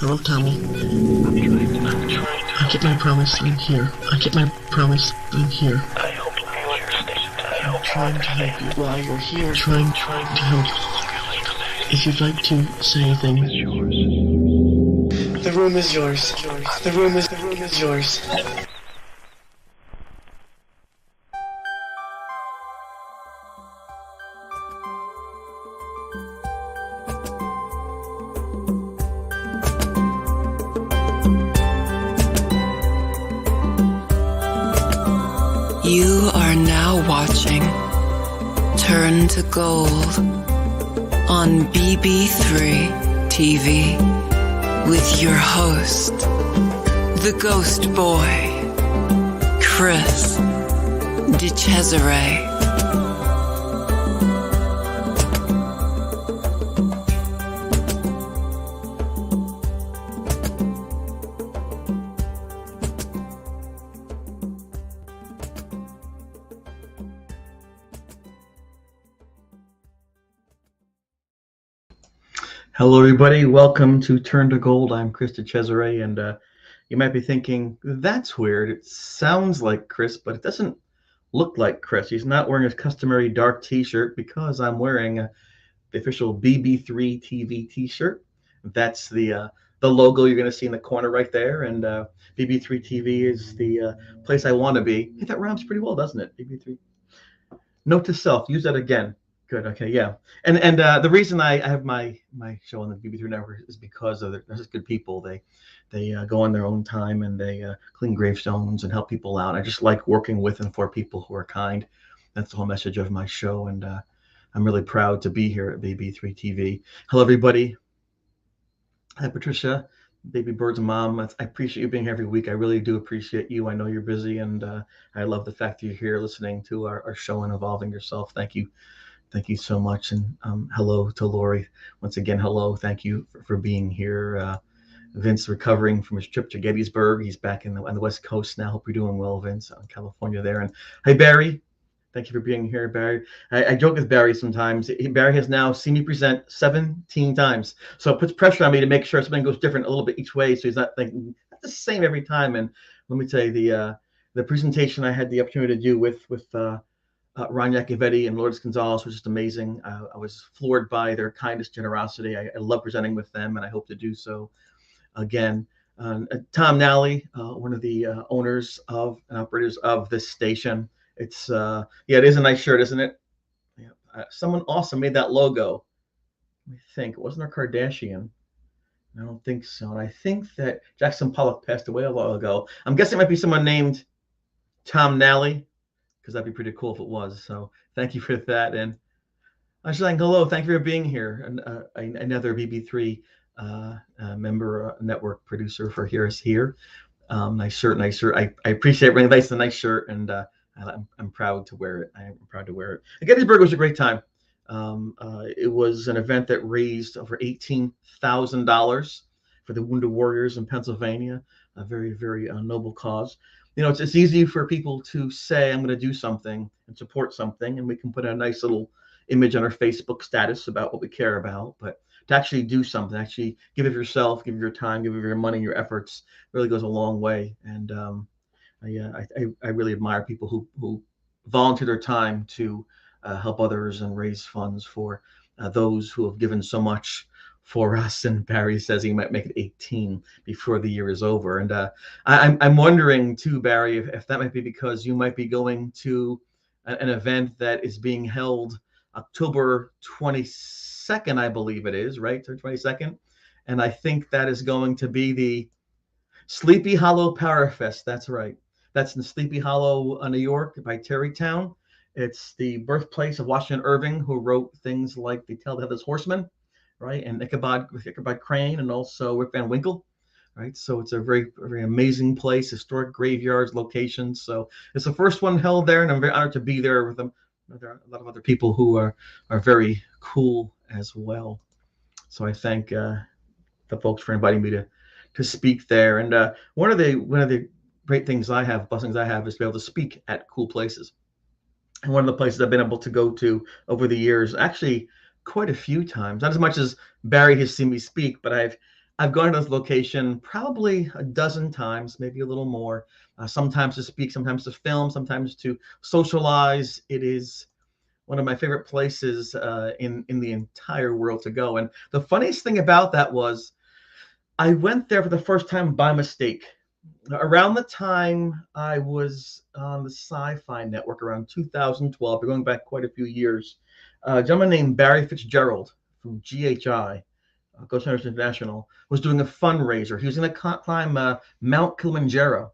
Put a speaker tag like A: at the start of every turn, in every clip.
A: Hello, Tommy. I kept my promise. I'm here. I kept my promise. I'm here. I'm trying to help you while you're here. Trying to help you. If you'd like to say anything. The room is yours. The room is yours.
B: You are now watching Turn to Gold on BB3 TV with your host, the Ghost Boy, Chris Cesare.
C: Hello, everybody. Welcome to Turn to Gold. I'm Chris Cesare, and you might be thinking, that's weird. It sounds like Chris, but it doesn't look like Chris. He's not wearing his customary dark t-shirt because I'm wearing the official BB3 TV t-shirt. That's the logo you're going to see in the corner right there, and BB3 TV is the place I want to be. Hey, that rhymes pretty well, doesn't it? BB3. Note to self, use that again. Good. Okay. Yeah. And the reason I have my show on the BB3 network is because of they're just good people. They go on their own time and they clean gravestones and help people out. I just like working with and for people who are kind. That's the whole message of my show. And I'm really proud to be here at BB3 TV. Hello, everybody. Hi, Patricia, Baby Bird's mom. I appreciate you being here every week. I really do appreciate you. I know you're busy, and I love the fact that you're here listening to our show and evolving yourself. Thank you. Thank you so much. And hello to Lori. Once again, hello. Thank you for being here. Vince recovering from his trip to Gettysburg. He's back on the West Coast now. Hope you're doing well, Vince, in California there. And hi, Barry. Thank you for being here, Barry. I joke with Barry sometimes. Barry has now seen me present 17 times. So it puts pressure on me to make sure something goes different a little bit each way. So he's not thinking that's the same every time. And let me tell you, the presentation I had the opportunity to do with Ron Yacovetti and Lourdes Gonzalez was just amazing. I was floored by their kindness, generosity. I love presenting with them, and I hope to do so again. Tom Nally, one of the owners of and operators of this station. It's it is a nice shirt, isn't it? Yeah. Someone awesome made that logo. Let me think. It wasn't a Kardashian. I don't think so. And I think that Jackson Pollock passed away a while ago. I'm guessing it might be someone named Tom Nally, because that'd be pretty cool if it was. So thank you for that. And I was saying hello. Thank you for being here. And another BB3 member, network producer for here. Nice shirt. I appreciate it. Nice, a nice shirt, and I'm proud to wear it. I'm proud to wear it. Gettysburg was a great time. It was an event that raised over $18,000 for the Wounded Warriors in Pennsylvania. A very, very noble cause. You know, it's easy for people to say, I'm going to do something and support something, and we can put a nice little image on our Facebook status about what we care about. But to actually do something, actually give of yourself, give of your time, give of your money, your efforts, really goes a long way. And I really admire people who volunteer their time to help others and raise funds for those who have given so much for us. And Barry says he might make it 18 before the year is over. And I'm wondering too, Barry, if that might be because you might be going to an event that is being held October 22nd, I believe it is, right? 22nd. And I think that is going to be the Sleepy Hollow Power Fest. That's right. That's in Sleepy Hollow, New York, by Terrytown. It's the birthplace of Washington Irving, who wrote things like The Tale of the Headless Horseman, right? And Ichabod Crane, and also Rip Van Winkle, right? So it's a very, very amazing place, historic graveyards, locations. So it's the first one held there, and I'm very honored to be there with them. There are a lot of other people who are very cool as well. So I thank the folks for inviting me to speak there. And one of the great things blessings I have, is to be able to speak at cool places. And one of the places I've been able to go to over the years, actually quite a few times, not as much as Barry has seen me speak, but I've gone to this location probably a dozen times, maybe a little more. Sometimes to speak, sometimes to film, sometimes to socialize. It is one of my favorite places in the entire world to go. And the funniest thing about that was I went there for the first time by mistake. Around the time I was on the Sci-Fi Network, around 2012, we're going back quite a few years, a gentleman named Barry Fitzgerald from GHI, Ghost Hunters International, was doing a fundraiser. He was going to climb Mount Kilimanjaro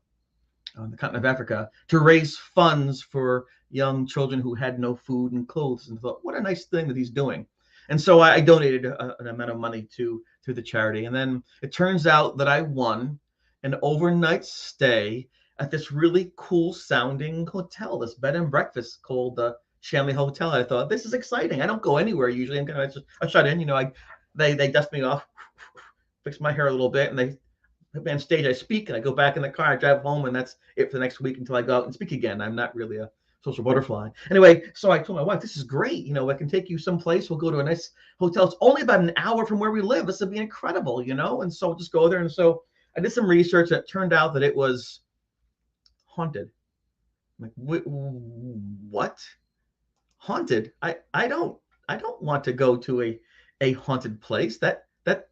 C: on the continent of Africa to raise funds for young children who had no food and clothes, and thought, what a nice thing that he's doing. And so I donated an amount of money to the charity. And then it turns out that I won an overnight stay at this really cool sounding hotel, this bed and breakfast called the Shanley Hotel. I thought, this is exciting. I don't go anywhere usually. I'm kind of just I shut in, they dust me off, fix my hair a little bit, and they put me on stage. I speak, and I go back in the car. I drive home, and that's it for the next week until I go out and speak again. I'm not really a social butterfly. Anyway, so I told my wife, this is great. I can take you someplace. We'll go to a nice hotel. It's only about an hour from where we live. This would be incredible, And so just go there. And so I did some research. It turned out that it was haunted. I'm like, what? Haunted? I don't want to go to a haunted place. That's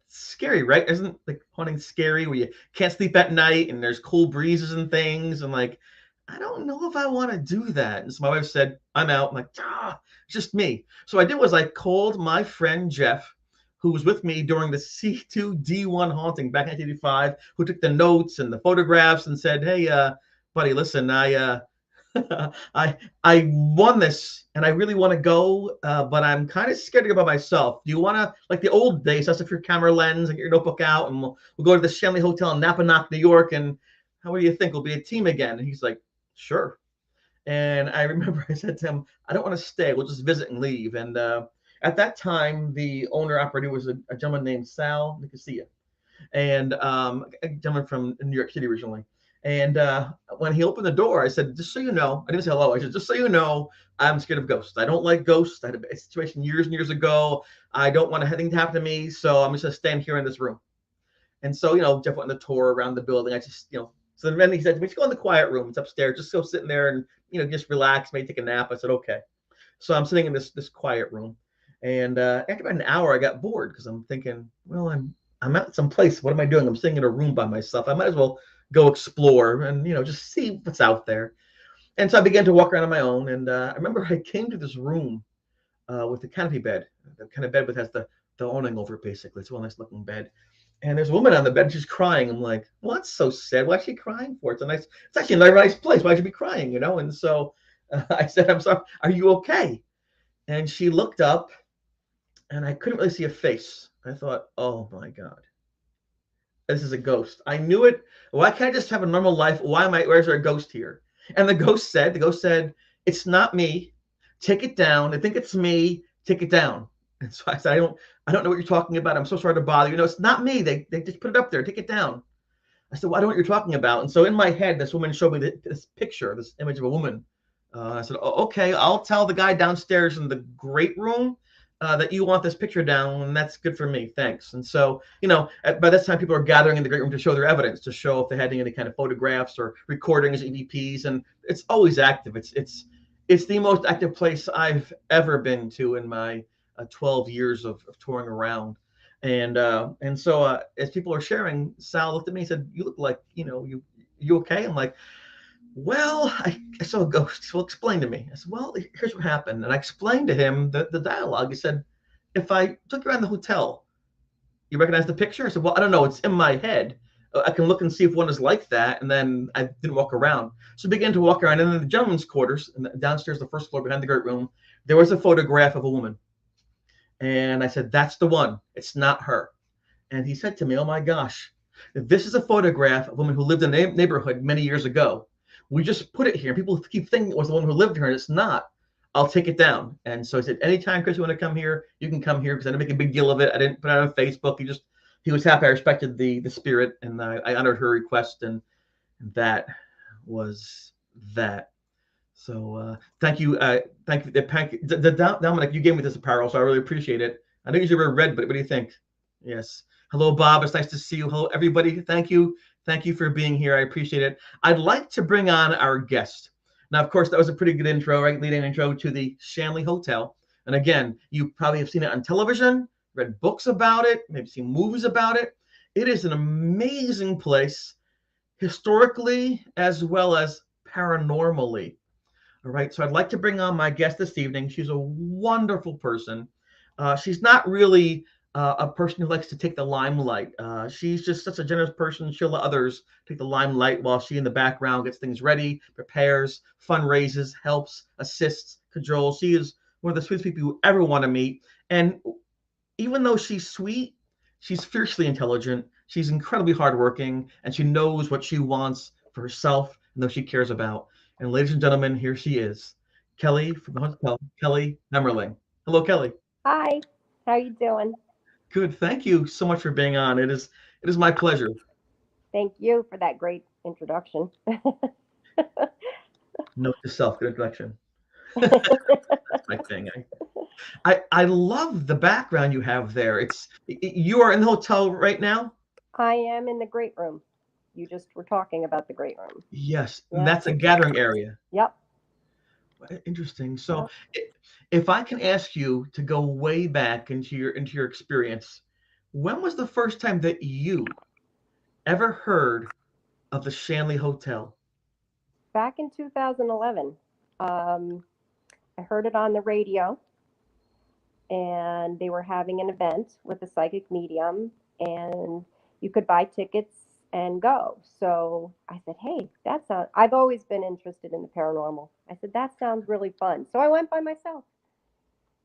C: scary, right? Isn't like haunting scary where you can't sleep at night and there's cool breezes and things, and like, I don't know if I want to do that. And so my wife said, I'm out. I'm like, it's just me. So what I did was I called my friend Jeff, who was with me during the C2D1 haunting back in 1985, who took the notes and the photographs, and said, hey, buddy, listen, I won this and I really want to go, but I'm kind of scared to go by myself. Do you want to, like the old days, dust off your camera lens and get your notebook out, and we'll go to the Shanley Hotel in Napanoch, New York, and how do you think we'll be a team again? And he's like, sure. And I remember I said to him, I don't want to stay. We'll just visit and leave. And at that time, the owner operator was a gentleman named Sal Nicosia, and a gentleman from New York City originally. And when he opened the door, I said, just so you know, I didn't say hello. I said, just so you know, I'm scared of ghosts. I don't like ghosts. I had a situation years and years ago. I don't want anything to happen to me. So I'm just going to stand here in this room. And so, Jeff went on the tour around the building. I just, so then he said, we should go in the quiet room. It's upstairs. Just go sit in there and, just relax, maybe take a nap. I said, okay. So I'm sitting in this quiet room. And after about an hour, I got bored because I'm thinking, well, I'm out someplace. What am I doing? I'm sitting in a room by myself. I might as well go explore and, just see what's out there. And so I began to walk around on my own. And I remember I came to this room with the canopy bed, the kind of bed that has the awning over it, basically. It's a real nice looking bed. And there's a woman on the bed. She's crying. I'm like, well, that's so sad. Why is she crying for? It's actually a very nice place. Why should she be crying, And so I said, I'm sorry. Are you okay? And she looked up, and I couldn't really see a face. I thought, oh my God, this is a ghost. I knew it. Why can't I just have a normal life? Where's there a ghost here? And the ghost said, it's not me. Take it down. I think it's me. Take it down. And so I said, I don't know what you're talking about. I'm so sorry to bother you. It's not me. They just put it up there. Take it down. I said, well, I don't know what you're talking about. And so in my head, this woman showed me this picture, this image of a woman. I said, oh, okay, I'll tell the guy downstairs in the great room that you want this picture down, and that's good for me. Thanks. And so, by this time, people are gathering in the great room to show their evidence, to show if they had any kind of photographs or recordings, EVPs, and it's always active. It's the most active place I've ever been to in my 12 years of touring around. And so as people are sharing, Sal looked at me and said, you look like, you okay? I'm like, well, I saw a ghost. Well, explain to me. I said, well, here's what happened. And I explained to him the dialogue. He said, if I took you around the hotel, you recognize the picture? I said, well, I don't know. It's in my head. I can look and see if one is like that. And then I didn't walk around. So I began to walk around. And in the gentleman's quarters, and downstairs, the first floor behind the great room, there was a photograph of a woman. And I said, that's the one. It's not her. And he said to me, oh my gosh, this is a photograph of a woman who lived in the neighborhood many years ago. We just put it here. People keep thinking it was the one who lived here, and it's not. I'll take it down. And so I said, anytime, Chris, you want to come here, you can come here, because I didn't make a big deal of it. I didn't put it on Facebook. He was happy. I respected the spirit, and I honored her request, and that was that. So thank you. Dominic, you gave me this apparel, so I really appreciate it. I don't usually wear red, but what do you think? Yes. Hello, Bob. It's nice to see you. Hello, everybody. Thank you. Thank you for being here. I appreciate it. I'd like to bring on our guest. Now, of course, that was a pretty good intro, right? Leading intro to the Shanley Hotel. And again, you probably have seen it on television, read books about it, maybe seen movies about it. It is an amazing place, historically as well as paranormally. All right, so I'd like to bring on my guest this evening. She's a wonderful person. She's not really a person who likes to take the limelight. She's just such a generous person. She'll let others take the limelight while she in the background gets things ready, prepares, fundraises, helps, assists, cajoles. She is one of the sweetest people you ever want to meet. And even though she's sweet, she's fiercely intelligent. She's incredibly hardworking, and she knows what she wants for herself and those she cares about. And ladies and gentlemen, here she is, Kelly from the hotel, Kelly Hammerling. Hello, Kelly.
D: Hi, how you doing?
C: Good. Thank you so much for being on. It is my pleasure.
D: Thank you for that great introduction.
C: Note to self, good introduction. That's my thing. I love the background you have there. You are in the hotel right now?
D: I am in the great room. You just were talking about the great room.
C: Yes,
D: Yeah.
C: that's a gathering area.
D: Yep.
C: Interesting. So, if I can ask you to go way back into your experience, when was the first time that you ever heard of the Shanley Hotel?
D: Back in 2011, I heard it on the radio, and they were having an event with a psychic medium, and you could buy tickets and go. So I said, hey, I've always been interested in the paranormal. I said, that sounds really fun. So I went by myself.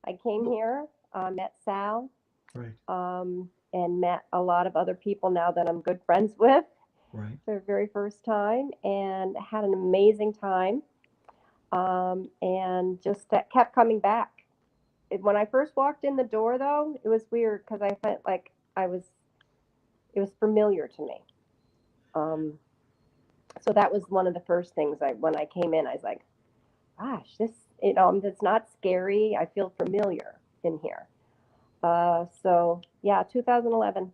D: I came here, met Sal,
C: Right.
D: and met a lot of other people now that I'm good friends with
C: Right.
D: for the very first time, and had an amazing time, and just kept coming back. When I first walked in the door, though, it was weird because I felt like it was familiar to me. So that was one of the first things when I came in, I was like, gosh, it's not scary. I feel familiar in here. So yeah, 2011.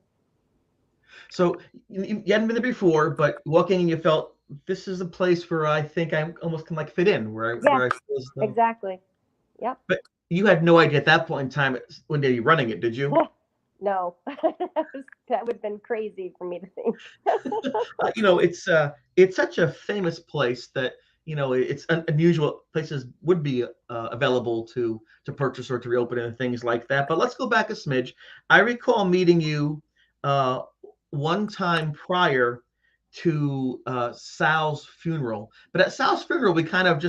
C: So you hadn't been there before, but walking in, you felt this is a place where I think I almost can like fit in, where
D: Yeah,
C: I feel as though.
D: exactly. Yep.
C: But you had no idea at that point in time when they were running it, did you?
D: No, that would have been crazy for me to think.
C: It's such a famous place that it's unusual. Places would be available to purchase or to reopen and things like that. But let's go back a smidge. I recall meeting you one time prior to Sal's funeral. But at Sal's funeral, we kind of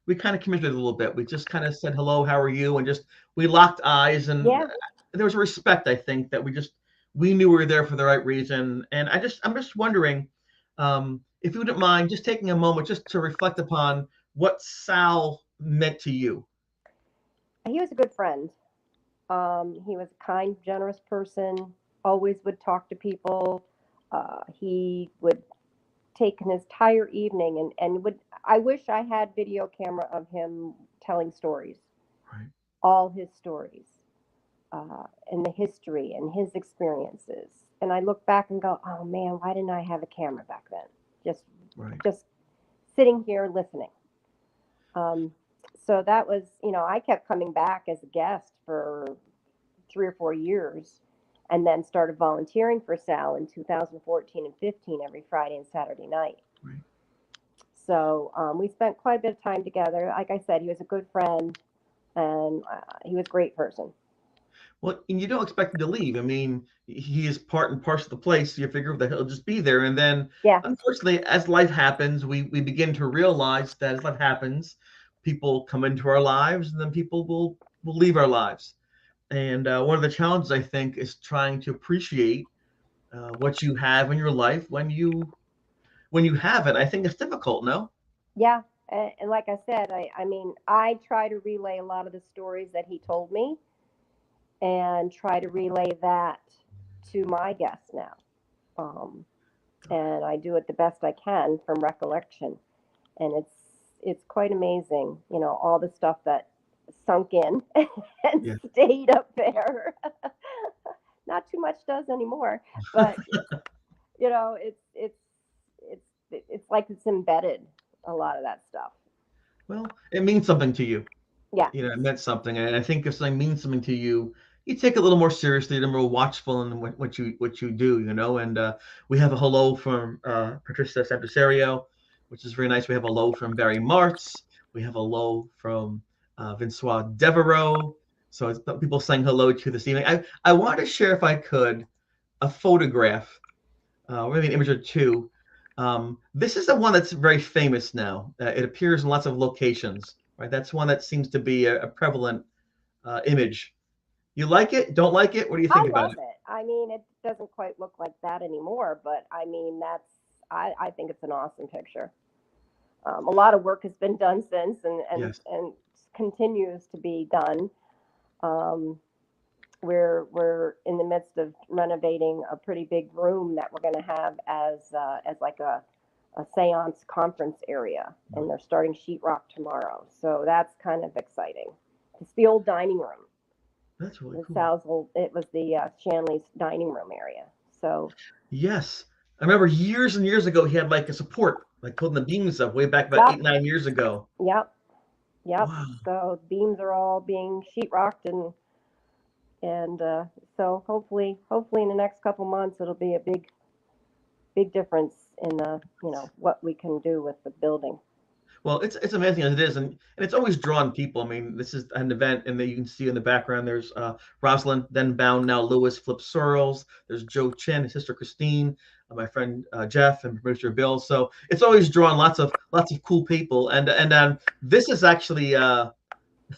C: communicated a little bit. We just kind of said hello, how are you, and just we locked eyes, and
D: Yeah.
C: there was a respect, I think, that we knew we were there for the right reason. And I'm just wondering if you wouldn't mind just taking a moment just to reflect upon what Sal meant to you.
D: He was a good friend. He was a kind, generous person, always would talk to people. He would take an entire evening I wish I had video camera of him telling stories.
C: Right.
D: All his stories, and the history and his experiences. And I look back and go, oh man, why didn't I have a camera back then? Just sitting here listening. So that was, I kept coming back as a guest for 3 or 4 years, and then started volunteering for Sal in 2014 and 15 every Friday and Saturday night.
C: Right.
D: So we spent quite a bit of time together. Like I said, he was a good friend, and he was a great person.
C: Well, and you don't expect him to leave. I mean, he is part and parcel of the place. So you figure that he'll just be there. And then, unfortunately, as life happens, we begin to realize that as life happens, people come into our lives, and then people will leave our lives. And one of the challenges, I think, is trying to appreciate what you have in your life when you have it. I think it's difficult, no?
D: Yeah. And like I said, I try to relay a lot of the stories that he told me, and try to relay that to my guests now. And I do it the best I can from recollection. And it's quite amazing, all the stuff that sunk in and stayed up there. not too much does anymore. But you know, it's like it's embedded, a lot of that stuff.
C: Well, it means something to you.
D: Yeah.
C: You know, it meant something, and I think if something means something to you, you take it a little more seriously, you're more watchful in what you do. You know, and we have a hello from Patricia Santasario, which is very nice. We have a hello from Barry Martz. We have a hello from Vincois Devereaux. So it's people saying hello to this evening. I wanted to share, if I could, a photograph, or maybe an image or two. This is the one that's very famous now. It appears in lots of locations, right? That's one that seems to be a prevalent image. You like it? Don't like it? What do you
D: I
C: think about
D: love
C: it?
D: it. I mean, it doesn't quite look like that anymore, but I mean, I think it's an awesome picture. A lot of work has been done since,
C: Yes.
D: and continues to be done. Um, we're in the midst of renovating a pretty big room that we're going to have as like a seance conference area, and they're starting sheetrock tomorrow. So that's kind of exciting. It's the old dining room.
C: That's really
D: The
C: cool.
D: Sal's old, it was the Shanley's dining room area. So
C: Yes. I remember years and years ago, he had like a support, like putting the beams up way back about
D: yep,
C: 8, 9 years ago.
D: yep, yep.
C: Wow.
D: So beams are all being sheetrocked, and so hopefully in the next couple months it'll be a big difference in what we can do with the building.
C: Well, it's amazing as it is, and it's always drawn people. I mean, this is an event, and then you can see in the background there's Rosalind, then Bound, now Lewis, Flip Sorrells. There's Joe Chen, his sister Christine, my friend Jeff, and producer Bill. So it's always drawn lots of cool people, and this is actually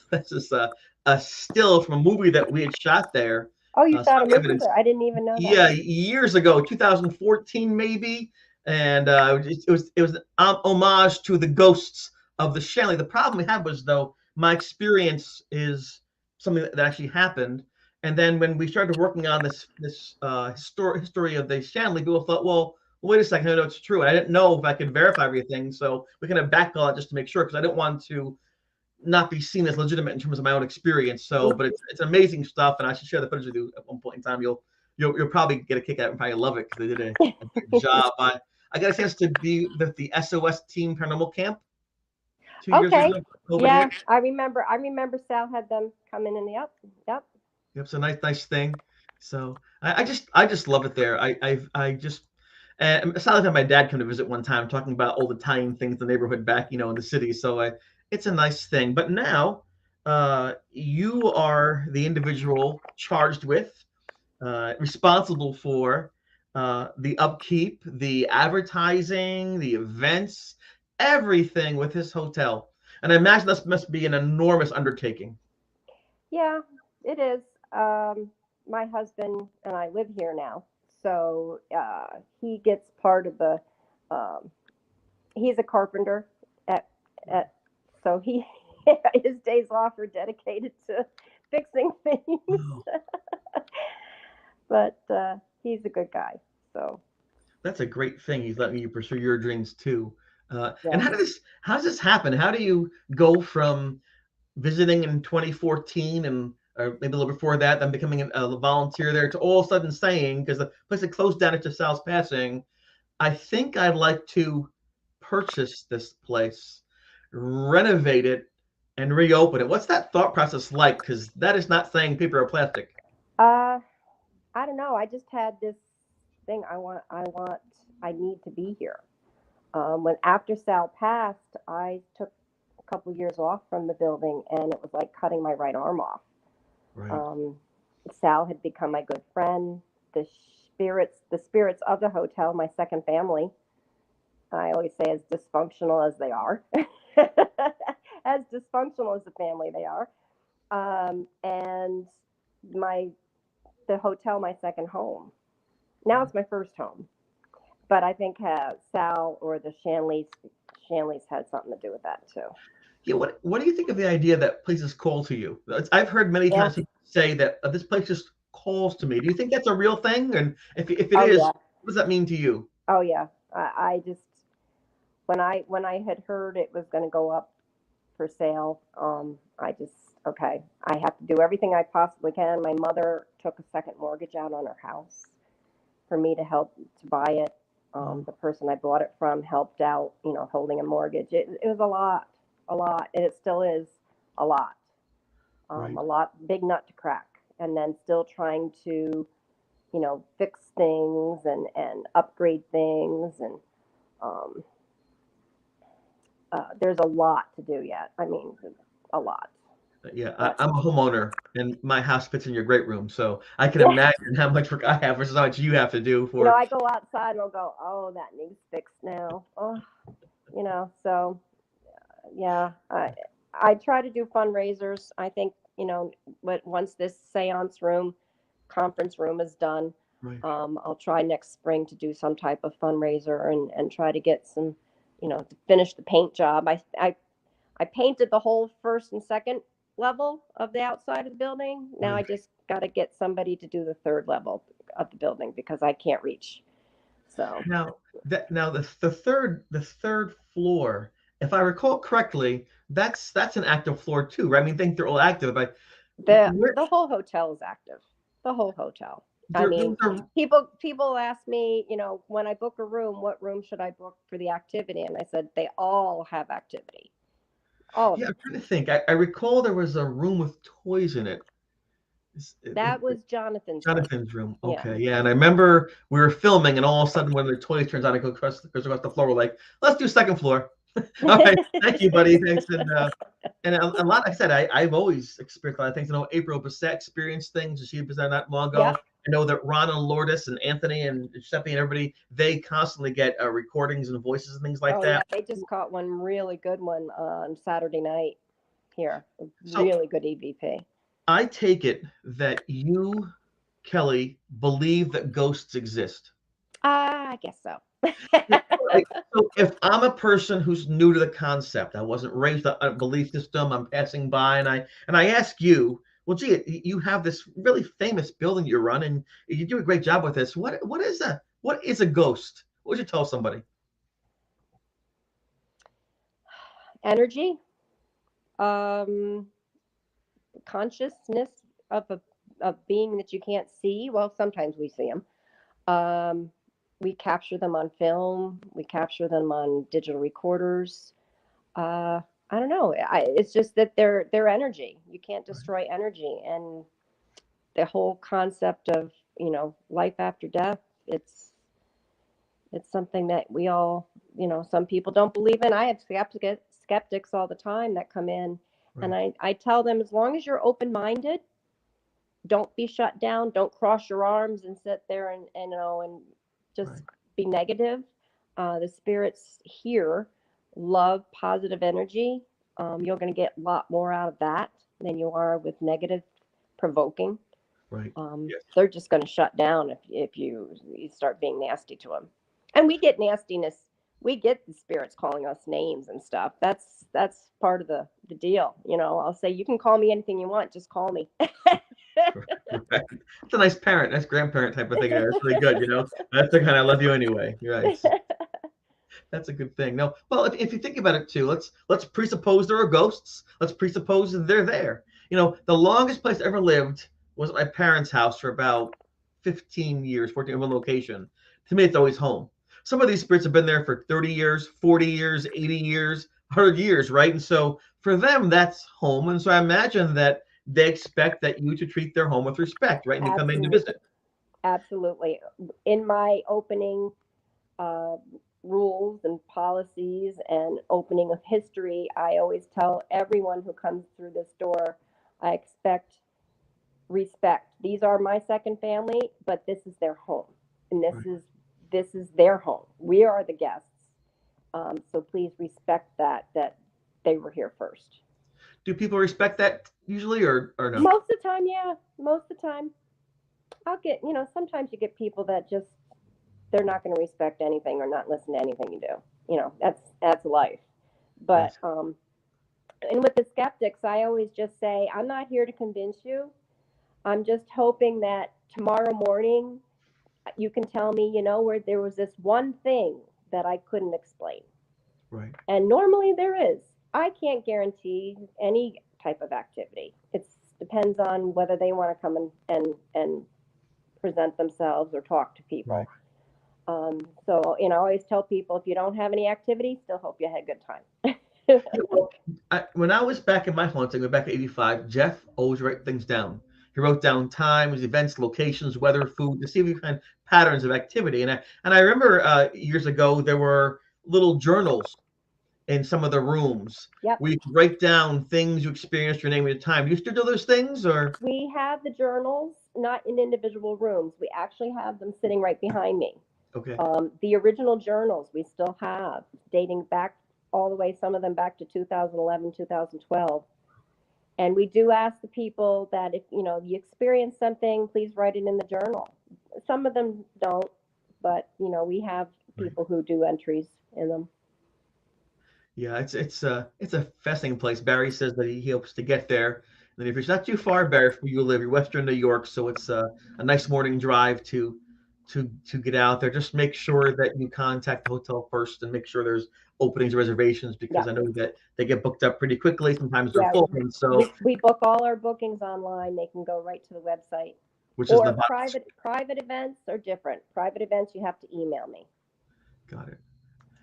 C: this is a still from a movie that we had shot there.
D: Oh, you shot a
C: Some
D: movie
C: evidence,
D: there? I didn't even know that.
C: yeah, years ago, 2014 maybe, and it was homage to the ghosts of the Shanley. The problem we had was, though, my experience is something that actually happened, and then when we started working on this history of the Shanley, people thought, well, wait a second, I know it's true. I didn't know if I could verify everything, so we kind of backpedaled just to make sure, because I didn't want to not be seen as legitimate in terms of my own experience. So, but it's amazing stuff, and I should share the footage with you at one point in time. You'll probably get a kick out and probably love it, because they did a good job. I got a chance to be with the SOS Team Paranormal Camp 2 years
D: Okay.
C: ago. Over
D: Yeah,
C: here.
D: I remember. I remember Sal had them come in and yep.
C: Yep, it's a nice thing. So I just love it there. I just and I saw that my dad come to visit one time, talking about all the Italian things in the neighborhood back, in the city. So it's a nice thing. But now, you are the individual charged with, responsible for, the upkeep, the advertising, the events, everything with this hotel. And I imagine this must be an enormous undertaking.
D: Yeah, it is. My husband and I live here now, so he gets part of the. Um, he's a carpenter at so he his days off are dedicated to fixing things.
C: Wow.
D: But he's a good guy. So
C: That's a great thing. He's letting you pursue your dreams too. And
D: yeah.
C: how does this happen? How do you go from visiting in 2014 and or maybe a little before that, then becoming a volunteer there, to all of a sudden saying, because the place that closed down after Sal's passing, I think I'd like to purchase this place, renovate it, and reopen it. What's that thought process like? Because that is not saying paper or plastic.
D: Uh, I don't know. I just had this thing. I need to be here. When after Sal passed, I took a couple years off from the building, and it was like cutting my right arm off.
C: Right.
D: Um, Sal had become my good friend. The spirits of the hotel, my second family. I always say, as dysfunctional as they are, as dysfunctional as the family they are, and my the hotel, my second home. Now it's my first home, but I think Sal or the Shanleys had something to do with that too.
C: Yeah, what do you think of the idea that places call to you? I've heard many
D: Yeah.
C: times people say that this place just calls to me. Do you think that's a real thing? And if it
D: Oh
C: is,
D: yeah.
C: what does that mean to you?
D: Oh yeah. I just when I had heard it was going to go up for sale, Okay, I have to do everything I possibly can. My mother took a second mortgage out on her house for me to help to buy it. The person I bought it from helped out, holding a mortgage. It was a lot, and it still is a lot.
C: Right.
D: A lot, big nut to crack. And then still trying to, fix things and upgrade things. And um, there's a lot to do yet. I mean, a lot.
C: Yeah,
D: But
C: I'm a homeowner, and my house fits in your great room, so I can
D: yeah,
C: imagine how much work I have versus how much you have to do for.
D: I go outside and I'll go, oh, that needs fixed now. Oh, so yeah, I try to do fundraisers. I think, but once this seance room, conference room is done,
C: Right.
D: I'll try next spring to do some type of fundraiser and try to get some, to finish the paint job. I painted the whole first and second level of the outside of the building. Now I
C: Right.
D: just got to get somebody to do the third level of the building because I can't reach. So
C: Now the third floor, if I recall correctly, that's an active floor too, right? I mean, think they're all active, but
D: the
C: where
D: the whole hotel is active. The whole hotel. I
C: there
D: mean,
C: those are
D: people ask me, when I book a room, what room should I book for the activity? And I said they all have activity, all of
C: yeah,
D: them.
C: I'm trying to think. I recall there was a room with toys in it.
D: That was Jonathan's room.
C: Jonathan's room.
D: Yeah.
C: Okay, yeah, and I remember we were filming, and all of a sudden, when the toys turns on, it goes across the floor. We're like, "Let's do second floor." All right, thank you, buddy. Thanks, and a lot. Like I said, I've always experienced a lot of things. I know April Bissett experienced things. She was there not long ago.
D: Yep.
C: I know that Ron and Lourdes and Anthony and Giuseppe and everybody, they constantly get recordings and voices and things like
D: Oh yeah,
C: that.
D: they just caught one really good one on Saturday night here.
C: So
D: Really good EVP.
C: I take it that you, Kelly, believe that ghosts exist.
D: I guess so.
C: Right. So if I'm a person who's new to the concept, I wasn't raised on a belief system, I'm passing by and I ask you, well, gee, you have this really famous building you run and you do a great job with this. What is a ghost? What would you tell somebody?
D: Energy, um, consciousness of a being that you can't see. Well, sometimes we see them. Um, we capture them on film. We capture them on digital recorders. Uh, I don't know. It's just that they're energy. You can't destroy energy, and the whole concept of life after death. It's something that we all, some people don't believe in. I have skeptics all the time that come in, and
C: Right,
D: I tell them, as long as you're open minded, don't be shut down. Don't cross your arms and sit there and just
C: right,
D: be negative. The spirits here love positive energy. You're going to get a lot more out of that than you are with negative provoking.
C: right. Yes.
D: They're just going to shut down if you start being nasty to them. And we get nastiness. We get the spirits calling us names and stuff. That's part of the deal. I'll say, you can call me anything you want. Just call me.
C: Right. It's a nice parent, nice grandparent type of thing. That's really good. That's the kind I love you anyway. You're right. That's a good thing. No, well, if you think about it too, let's presuppose there are ghosts. Let's presuppose that they're there. The longest place I ever lived was at my parents' house for about 15 years, 14 of a location. To me, it's always home. Some of these spirits have been there for 30 years, 40 years, 80 years, 100 years, right? And so for them, that's home. And so I imagine that they expect that you to treat their home with respect, right? And you come in to
D: Absolutely.
C: visit.
D: Absolutely. In my opening uh, rules and policies and opening of history, I always tell everyone who comes through this door, I expect respect. These are my second family, but this is their home, and this
C: Right.
D: is their home. We are the guests, so please respect that they were here first.
C: Do people respect that usually or no?
D: Most of the time, yeah. Most of the time, I'll get sometimes you get people that just they're not going to respect anything or not listen to anything you do. That's life. But
C: Yes.
D: and with the skeptics, I always just say, I'm not here to convince you. I'm just hoping that tomorrow morning you can tell me, where there was this one thing that I couldn't explain.
C: Right.
D: And normally there is. I can't guarantee any type of activity. It depends on whether they want to come and present themselves or talk to people.
C: Right.
D: So, I always tell people, if you don't have any activity, still hope you had a good time.
C: Yeah, well, when I was back in my haunting, back to 85, Jeff always wrote things down. He wrote down times, events, locations, weather, food, to see if we find patterns of activity. And I remember years ago, there were little journals in some of the rooms
D: Yep.
C: where you could write down things you experienced, your name at a time. You used to do those things, or?
D: We have the journals, not in individual rooms. We actually have them sitting right behind me.
C: Okay.
D: The original journals we still have, dating back all the way, some of them back to 2011, 2012. And we do ask the people that if you experience something, please write it in the journal. Some of them don't, but we have people who do entries in them.
C: Yeah, it's a fascinating place. Barry says that he hopes to get there. And if it's not too far, Barry, from where you live, you're Western New York, so it's a nice morning drive to get out there. Just make sure that you contact the hotel first and make sure there's openings, reservations, because I know that they get booked up pretty quickly. Sometimes they're full, and so
D: we book all our bookings online. They can go right to the website.
C: Which is
D: or
C: the
D: private events are different. Private events you have to email me.
C: Got it.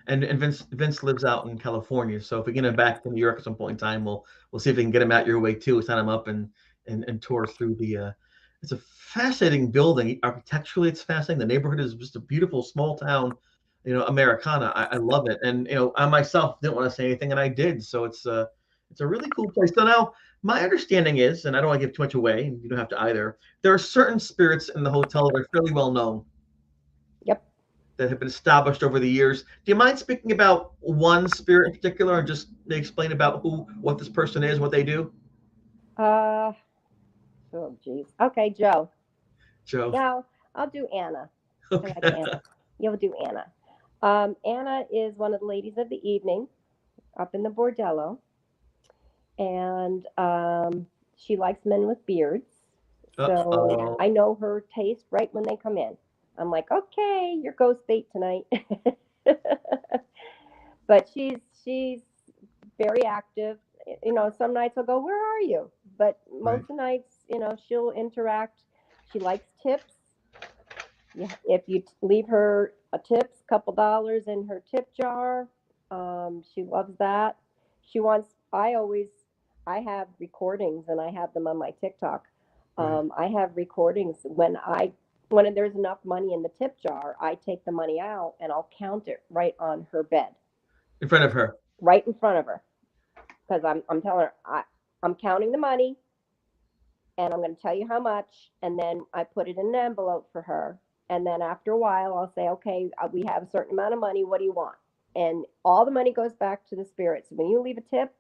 C: And Vince lives out in California, so if we get him back to New York at some point in time, we'll see if we can get him out your way too. Sign him up and tour through the. It's a fascinating building. Architecturally, it's fascinating. The neighborhood is just a beautiful small town, Americana. I love it, and I myself didn't want to say anything, and I did. So it's a really cool place. So now my understanding is, and I don't want to give too much away, and you don't have to either. There are certain spirits in the hotel that are fairly well known.
D: Yep.
C: That have been established over the years. Do you mind speaking about one spirit in particular, and just explain about what this person is, what they do?
D: Oh, geez. Okay, Joe.
C: Joe.
D: No, I'll do Anna.
C: Okay.
D: I like Anna. You'll do Anna. Anna is one of the ladies of the evening up in the bordello, and she likes men with beards. So I know her taste right when they come in. I'm like, okay, you're ghost bait tonight. But she's very active. Some nights I'll go, where are you? But most of the nights, she'll interact. She likes tips. Yeah, if you leave her a tips, couple dollars in her tip jar, she loves that. She wants. I have recordings and I have them on my TikTok. I have recordings when there's enough money in the tip jar, I take the money out and I'll count it right on her bed.
C: In front of her.
D: Right in front of her. Because I'm telling her, I'm counting the money and I'm going to tell you how much. And then I put it in an envelope for her. And then after a while, I'll say, okay, we have a certain amount of money. What do you want? And all the money goes back to the spirits. When you leave a tip,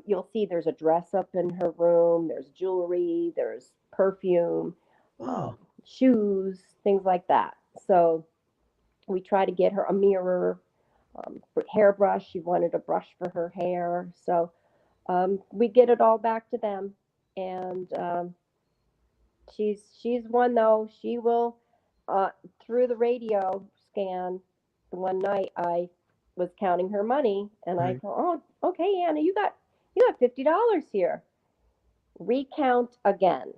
D: you'll see there's a dress up in her room. There's jewelry. There's perfume. Shoes, things like that. So we try to get her a mirror, hairbrush. She wanted a brush for her hair. So we get it all back to them. And she's one, though. She will, through the radio scan, one night I was counting her money and I thought, oh, okay, Anna, you got $50 here. Recount again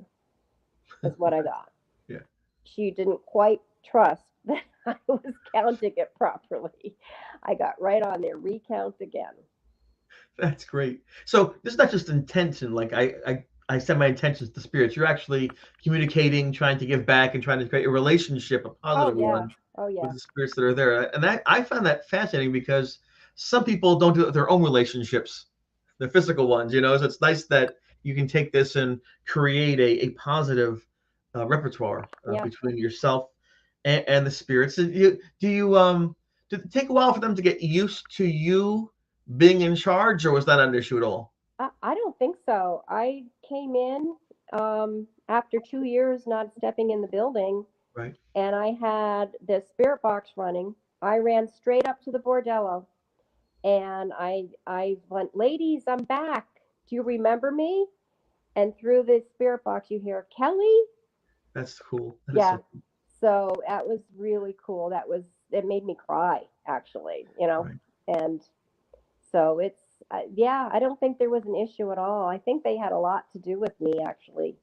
D: is what I got.
C: Yeah. She
D: didn't quite trust that I was counting it properly. I got right on there, recount again.
C: That's great. So this is not just intention. Like I set my intentions to spirits. You're actually communicating, trying to give back, and trying to create a relationship, a positive one, with the spirits that are there. And I find that fascinating because some people don't do it with their own relationships, the physical ones. So it's nice that you can take this and create a positive repertoire between yourself and the spirits. Did it take a while for them to get used to you being in charge, or was that an issue at all?
D: I don't think so. I came in after 2 years not stepping in the building,
C: right?
D: And I had the spirit box running. I ran straight up to the bordello, and I went, ladies, I'm back. Do you remember me? And through the spirit box, you hear, Kelly?
C: That's cool.
D: So that was really cool. It made me cry, actually,
C: Right.
D: And so Yeah, I don't think there was an issue at all. I think they had a lot to do with me actually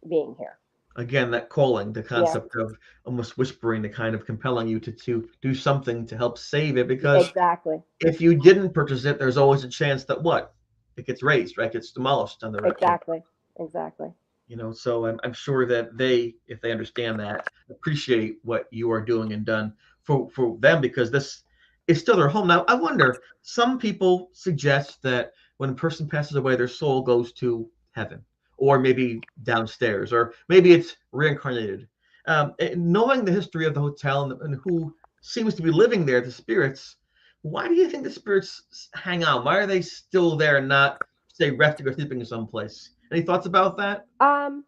D: being here.
C: Again, that calling, the
D: Yeah,
C: concept of almost whispering, the kind of compelling you to do something to help save it. Because
D: exactly.
C: if you didn't purchase it, there's always a chance that what? It gets razed, right? It gets demolished on the
D: Exactly. Exactly.
C: So I'm sure that they, if they understand that, appreciate what you are doing and done for them, because this is still their home. Now, I wonder, some people suggest that when a person passes away, their soul goes to heaven, or maybe downstairs, or maybe it's reincarnated. Knowing the history of the hotel and who seems to be living there, the spirits, why do you think the spirits hang on? Why are they still there and not, say, resting or sleeping someplace? Any thoughts about that?
D: Um,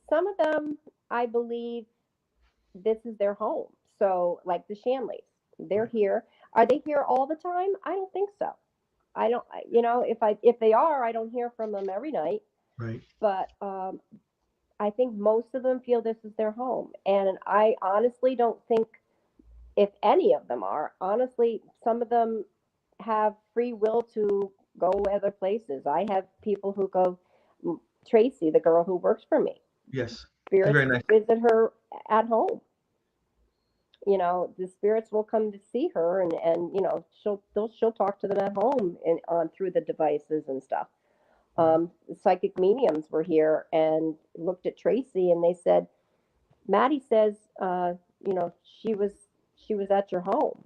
D: some of them, I believe, this is their home. So, like the Shanleys, they're
C: Right.
D: here. Are they here all the time? I don't think so. I don't, you know, if they are, I don't hear from them every night.
C: Right.
D: But I think most of them feel this is their home, and I honestly don't think if any of them are. Honestly, some of them have free will to go other places. I have people who go. Tracy, the girl who works for me,
C: Yes.
D: spirits
C: Very nice.
D: visit her at home. You know, the spirits will come to see her, and you know, she'll talk to them at home and on through the devices and stuff.
C: Right.
D: Psychic mediums were here and looked at Tracy, and they said, Maddie says, you know, she was at your home,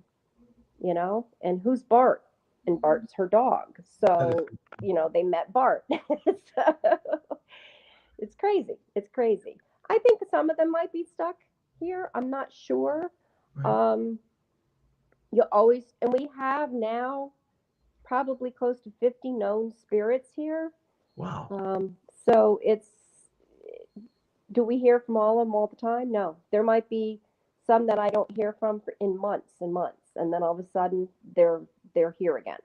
D: you know, and who's Bart? And Bart's her dog.
C: That is
D: So, you know, they met Bart. So, it's crazy. It's crazy. I think some of them might be stuck here. I'm not sure.
C: right.
D: Um, you always, and we have now probably close to 50 known spirits here.
C: Wow.
D: So it's, do we hear from all of them all the time? No. There might be some that I don't hear from in months and months, and then all of a sudden they're here again.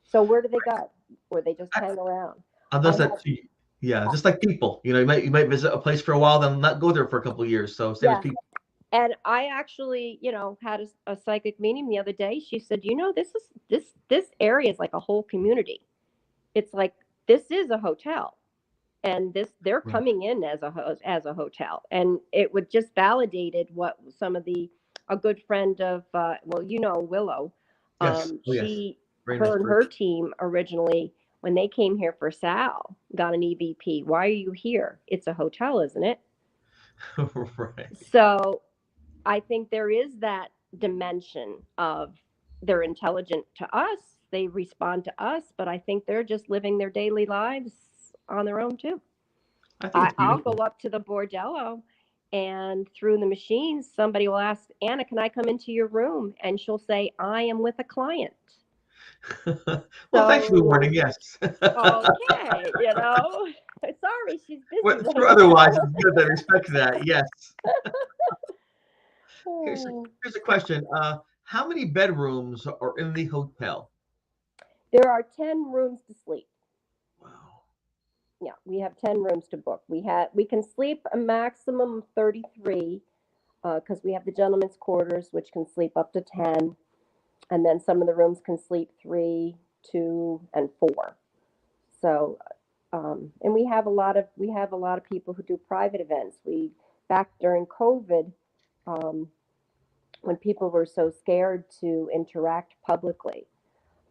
D: So where do they go? Or they just hang around? I
C: Unless
D: have,
C: that, yeah, just like people, you might visit a place for a while, then not go there for a couple of years. So same as
D: yeah.
C: people.
D: And I actually, you know, had a psychic meeting the other day. She said, you know, this area is like a whole community. It's like this is a hotel, and this they're
C: Right.
D: coming in as a hotel, and it would just validated what some of the a good friend of well, you know, Willow,
C: Yes. Oh, yes.
D: she
C: Very nice
D: her and her
C: person.
D: team originally when they came here for Sal got an EVP. Why are you here? It's a hotel, isn't it?
C: Right.
D: So I think there is that dimension of they're intelligent to us, they respond to us, but I think they're just living their daily lives on their own too.
C: I think it's
D: I'll go
C: beautiful.
D: up to the bordello and through the machines, somebody will ask, Anna, can I come into your room? And she'll say, I am with a client.
C: Well, thanks for the
D: So,
C: warning. Yes.
D: okay, you know, sorry, she's busy
C: Well,
D: right
C: through otherwise,
D: now.
C: it's good that I respect that. Yes. Here's a,
D: Oh.
C: here's a question. How many bedrooms are in the hotel?
D: There are 10 rooms to sleep.
C: Wow.
D: Yeah, we have 10 rooms to book. We can sleep a maximum of 33 because we have the gentlemen's quarters, which can sleep up to 10, and then some of the rooms can sleep 3, 2, and 4. So, and we have a lot of people who do private events. We back during COVID, um, when people were so scared to interact publicly,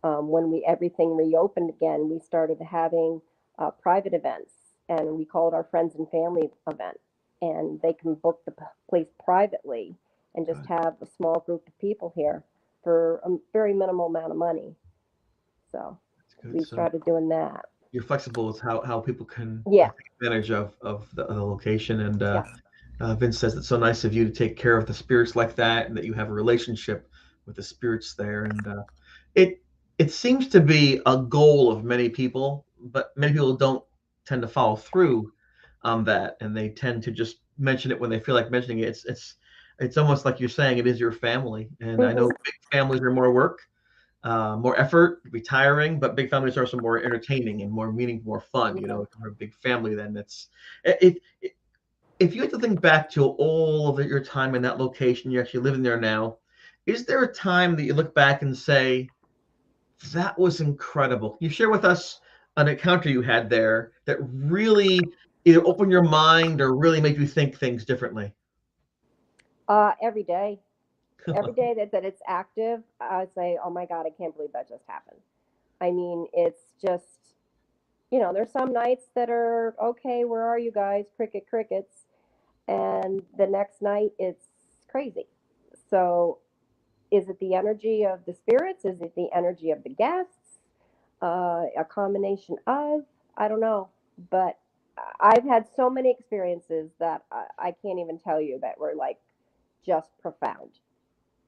D: when we everything reopened again, we started having private events, and we call it our friends and family event. And they can book the place privately and just
C: Good.
D: have a small group of people here for a very minimal amount of money. So
C: That's good.
D: we
C: So
D: started doing that.
C: you're flexible with how people can
D: Yeah,
C: take advantage of the location. And
D: yes,
C: Vince says it's so nice of you to take care of the spirits like that, and that you have a relationship with the spirits there. And it it seems to be a goal of many people, but many people don't tend to follow through on that, and they tend to just mention it when they feel like mentioning it. It's almost like you're saying it is your family. And I know
D: hmm
C: big families are more work, more effort, retiring, but big families are also more entertaining and more meaningful, more fun. If you're a big family, then it if you had to think back to all of your time in that location, you're actually living there now, is there a time that you look back and say, That was incredible. You share with us an encounter you had there that really either opened your mind or really made you think things differently.
D: Every day, every day that it's active, I say, oh my God, I can't believe that just happened. I mean, it's just, there's some nights that are okay. Where are you guys? Crickets. And the next night it's crazy. So is it the energy of the spirits? Is it the energy of the guests? A combination of, I don't know. But I've had so many experiences that I can't even tell you that were like just profound,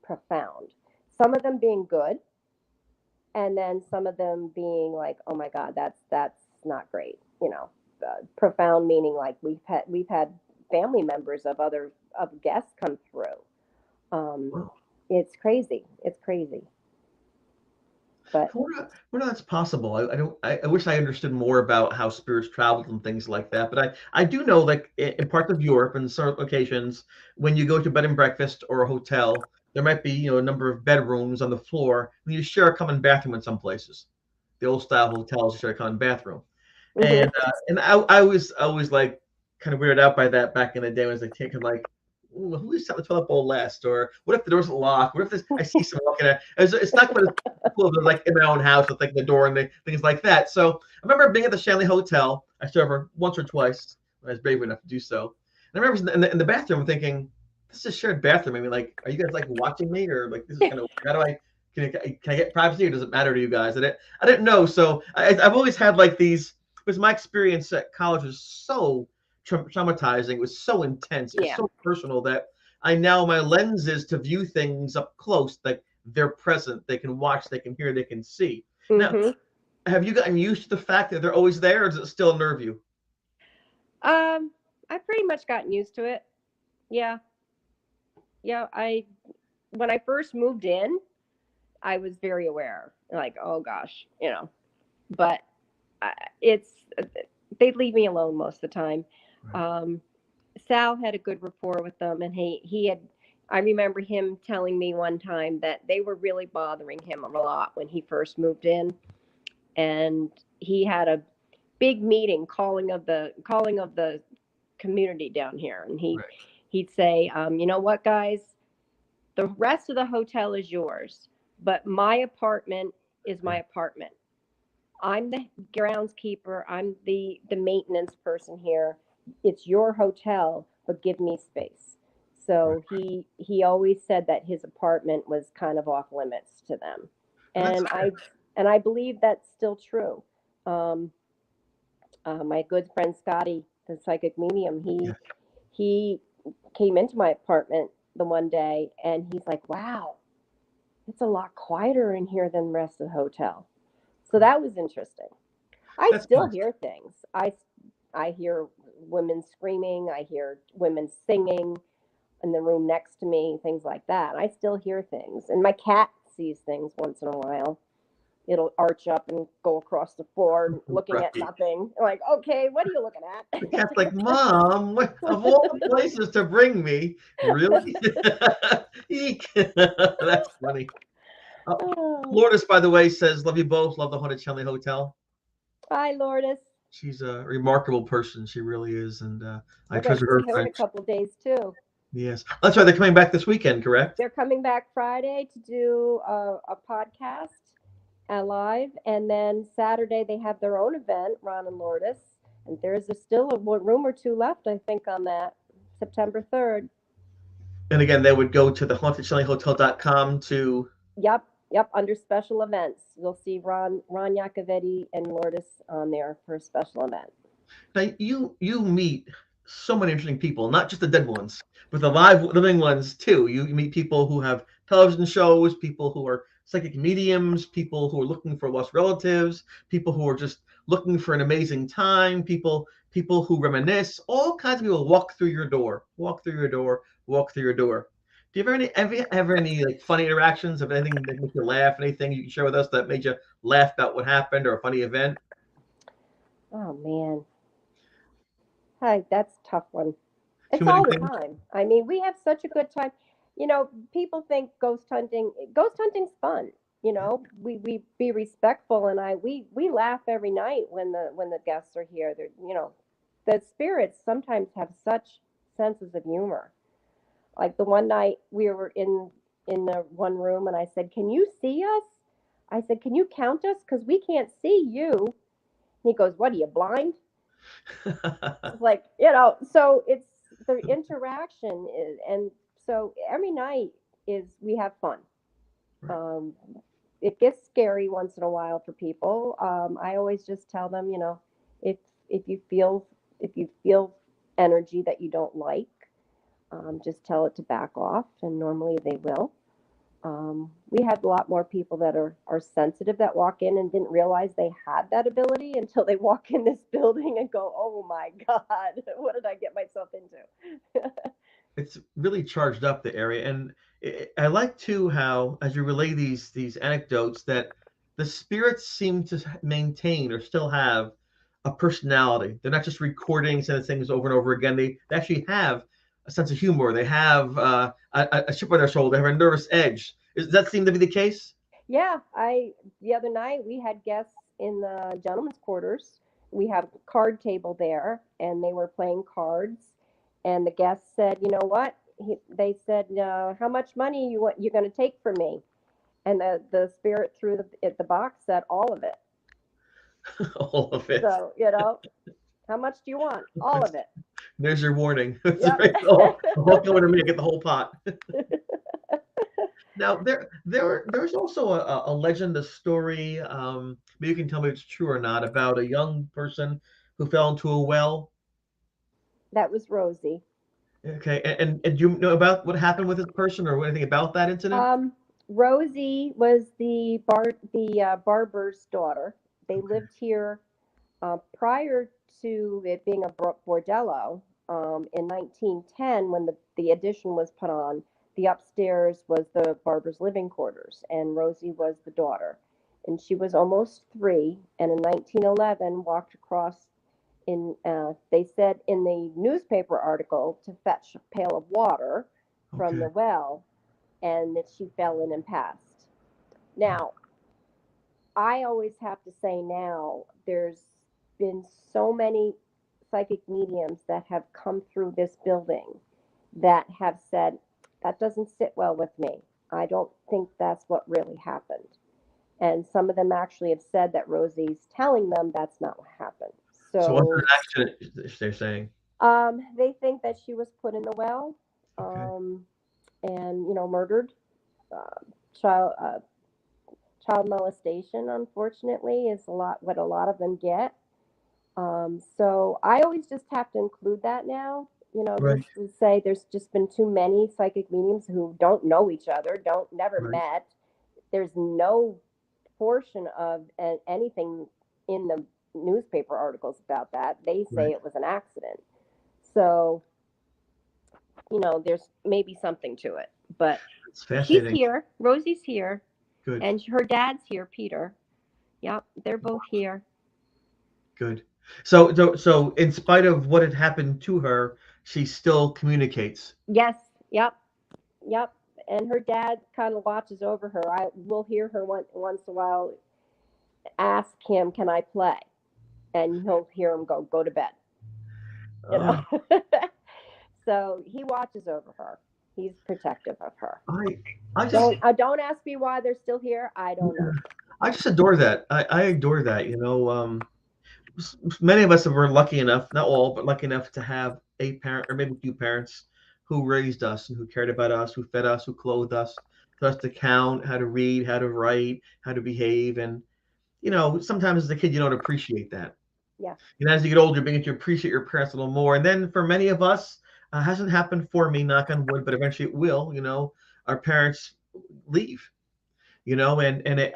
D: profound. Some of them being good, and then some of them being like, oh my God, that's not great. Profound meaning like we've had family members of other of guests come through. Um,
C: Wow.
D: it's crazy. It's crazy. But
C: Wonder that's possible. I don't. I wish I understood more about how spirits traveled and things like that. But I do know, like in parts of Europe and certain locations, when you go to bed and breakfast or a hotel, there might be a number of bedrooms on the floor, and you share a common bathroom in some places. The old style hotels share a common bathroom.
D: mhm.
C: And I was like kind of weirded out by that back in the day. When I was like thinking like, "Ooh, who is the toilet bowl last? Or what if the door's locked? What if I see someone walking out? It's not going to people that are like in my own house with like the door and things like that. So I remember being at the Shanley Hotel. I stayed over once or twice when I was brave enough to do so. And I remember in the bathroom thinking, this is a shared bathroom. I mean, like, are you guys like watching me or like this is kind of weird. How do I can I get privacy or does it matter to you guys? I didn't know. So I've always had like these because my experience at college was so traumatizing. It was so intense. It was
D: Yeah.
C: so personal that I now my lens is to view things up close. Like they're present. They can watch. They can hear. They can see. Now,
D: Mhm.
C: have you gotten used to the fact that they're always there, or does it still unnerve you?
D: Um, I pretty much gotten used to it. Yeah. Yeah. I When I first moved in, I was very aware. Like, oh gosh, But it's they leave me alone most of the time.
C: Right.
D: Um, Sal had a good rapport with them, and he had. I remember him telling me one time that they were really bothering him a lot when he first moved in, and he had a big meeting calling of the community down here, and
C: Right.
D: he'd say, you know what, guys, the rest of the hotel is yours, but my apartment is my
C: Right.
D: apartment. I'm the groundskeeper. I'm the maintenance person here. It's your hotel, but give me space.
C: Right.
D: So he always said that his apartment was kind of off limits to them,
C: And that's
D: and
C: fair.
D: I believe that's still true. Um, my good friend Scotty, the psychic medium,
C: Yeah.
D: he came into my apartment the one day, and he's like, "Wow, it's a lot quieter in here than the rest of the hotel." So
C: Right.
D: that was interesting. I
C: That's
D: still
C: nice.
D: hear things. I hear women screaming. I hear women singing in the room next to me. Things like that. I still hear things, and my cat sees things once in a while. It'll arch up and go across the floor, looking at
C: Right.
D: nothing. Like, okay, what are you looking
C: The
D: at?
C: cat's like, Mom, of all the places to bring me, really? Eek. That's funny. Uh,
D: Oh,
C: Lourdes, by the way, says, love you both. Love the Haunted Shanley Hotel.
D: hi, Lourdes.
C: She's a remarkable person. She really is. And I
D: I got
C: treasure
D: to
C: her
D: see her in a
C: friendship.
D: couple of days too.
C: Yes. That's right. They're coming back this weekend, correct?
D: They're coming back Friday to do a podcast live, and then Saturday they have their own event, Ron and Lourdes, and there's still a room or two left, I think, on that September 3rd.
C: And again, they would go to the hauntedshelleyhotel.com to.
D: Yep, yep. Under special events, you'll see Ron Yacovetti and Lourdes on there for a special event.
C: Now, you meet so many interesting people, not just the dead ones, but the live living ones too. You meet people who have television shows, people who are psychic mediums, people who are looking for lost relatives, people who are just looking for an amazing time, people who reminisce. All kinds of people walk through your door, walk through your door, walk through your door. Do you ever any like funny interactions of anything that makes you laugh? Anything you can share with us that made you laugh about what happened or a funny event?
D: Oh man, hi, that's a tough one.
C: Too
D: It's
C: many
D: all the
C: things.
D: time. I mean, we have such a good time. People think ghost hunting's fun. you know, we be respectful, and we laugh every night when the guests are here. They're, you know, the spirits sometimes have such senses of humor. Like the one night we were in the one room, and I said, "Can you see us?" I said, "Can you count us? Because we can't see you." He goes, "What are you, blind?" It's like, you know, so it's the interaction is, and so every night is we have fun.
C: Right.
D: It gets scary once in a while for people. I always just tell them, you know, if if you feel if you feel energy that you don't like, just tell it to back off, and normally they will. We have a lot more people that are sensitive that walk in and didn't realize they had that ability until they walk in this building and go, "Oh my God, what did I get myself into?"
C: It's really charged up the area, and I like too how, as you relay these anecdotes, that the spirits seem to maintain or still have a personality. They're not just recording saying things over and over again. They actually have a sense of humor. They have a chip on their shoulder. They have a nervous edge. Does that seem to be the case?
D: Yeah, I the other night we had guests in the gentlemen's quarters. We have a card table there, and they were playing cards. And the guests said, "You know what?" They said, "How much money you're going to take from me?" And the spirit through the box said, "All of it."
C: All of it.
D: So, you know, how much do you want? All of it.
C: There's your warning. That's
D: Yep.
C: right. The whole coming to me, get the whole pot. Now there's also a legend, a story. Maybe you can tell me if it's true or not, about a young person who fell into a well.
D: That was Rosie.
C: Okay, and do you know about what happened with this person or anything about that incident?
D: Um, Rosie was the barber's daughter. They
C: Okay,
D: lived here prior to it being a bordello. In 1910, when the addition was put on, the upstairs was the barber's living quarters, and Rosie was the daughter. And she was almost 3, and in 1911 walked across they said in the newspaper article to fetch a pail of water from
C: okay,
D: the well, and that she fell in and passed. Now, I always have to say now, there's been so many psychic mediums that have come through this building that have said, that doesn't sit well with me. I don't think that's what really happened. And some of them actually have said that Rosie's telling them that's not what happened.
C: so was it
D: So
C: an accident? They're saying.
D: they think that she was put in the well,
C: Okay,
D: and, you know, murdered. Uh, child child molestation, unfortunately, is a lot what a lot of them get. So I always just have to include that now. You know,
C: right,
D: just to say there's just been too many psychic mediums who don't know each other, don't never
C: right,
D: met. There's no portion of anything in the newspaper articles about that. They say
C: right.
D: it was an accident. So, you know, there's maybe something to it. But
C: It's
D: she's
C: fascinating.
D: here. Rosie's here.
C: Good,
D: And her dad's here, Peter. Yep, they're both here.
C: good. So in spite of what had happened to her, she still communicates.
D: Yes, yep, yep. And her dad kind of watches over her. I will hear her once in a while ask him, "Can I play?" And he'll hear him go to bed. You
C: Oh,
D: know. So he watches over her. He's protective of her.
C: I I just
D: Don't ask me why they're still here. I don't know.
C: I just adore that. I adore that. Many of us were lucky enough, not all, but lucky enough to have a parent or maybe two parents who raised us and who cared about us, who fed us, who clothed us, taught us to count, how to read, how to write, how to behave. And, sometimes as a kid, you don't appreciate that.
D: Yeah.
C: As you get older, you begin to appreciate your parents a little more. And then for many of us, hasn't happened for me, knock on wood, but eventually it will. Our parents leave, and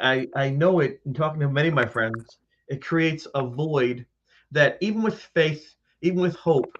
C: I know it in talking to many of my friends. It creates a void that even with faith, even with hope,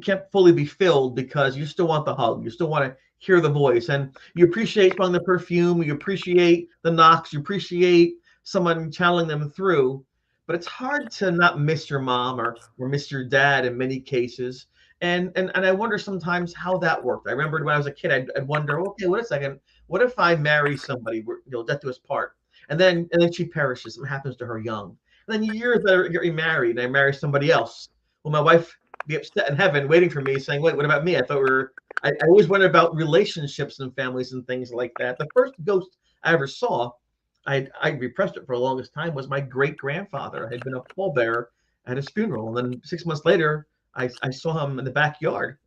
C: can't fully be filled because you still want the hug, you still want to hear the voice, and you appreciate smelling the perfume, you appreciate the knocks, you appreciate someone channeling them through. But it's hard to not miss your mom or miss your dad in many cases. And I wonder sometimes how that worked. I remembered when I was a kid, I'd wonder, okay, wait a second, What if I marry somebody, death do us part, and then she perishes, what happens to her young? And then years later, get remarried, and I marry somebody else. Will my wife be upset in heaven, waiting for me, saying, "Wait, what about me? I thought we were." I always wondered about relationships and families and things like that. The first ghost I ever saw, I repressed it for the longest time, was my great grandfather. I had been a pallbearer at his funeral, and then 6 months later, I saw him in the backyard.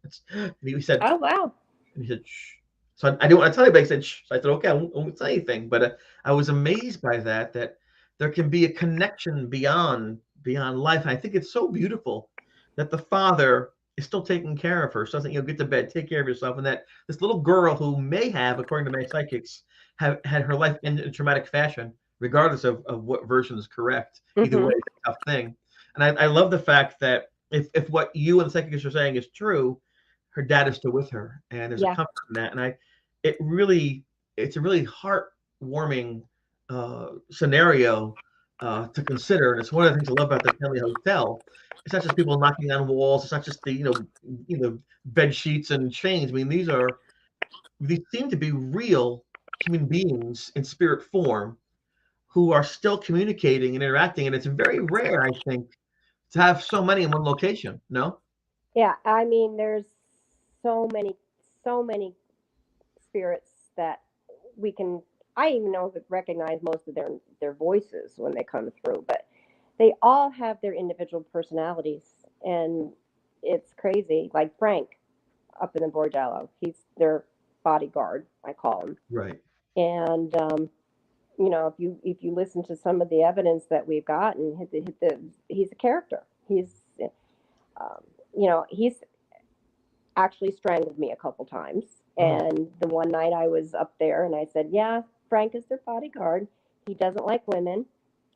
C: He said,
D: Oh, wow.
C: and he said, "Shh." So I didn't want to tell you, but he said, "Shh." So I said, "Okay, I won't say anything." But I was amazed by that there can be a connection beyond life. And I think it's so beautiful that the father is still taking care of her. So I think, get to bed, take care of yourself. And that this little girl who may have, according to my psychics, have had her life ended in traumatic fashion, regardless of what version is correct. Either way, it's a tough thing. And I love the fact that if what you and the psychics are saying is true, her dad is still with her, and there's a
D: Yeah.
C: comfort in that. And it's a really heartwarming scenario to consider. And it's one of the things I love about the Shanley Hotel. It's not just people knocking on walls. It's not just the bed sheets and chains. I mean, these seem to be real human beings in spirit form who are still communicating and interacting. And it's very rare, I think, to have so many in one location. No.
D: Yeah, I mean, there's so many spirits that we can. I even know recognize most of their voices when they come through, but they all have their individual personalities, and it's crazy. Like Frank up in the Bordello, he's their bodyguard, I call him.
C: Right.
D: And if you listen to some of the evidence that we've gotten, he's a character. Um, he's actually strangled me a couple times. And the one night I was up there and I said, yeah, Frank is their bodyguard. He doesn't like women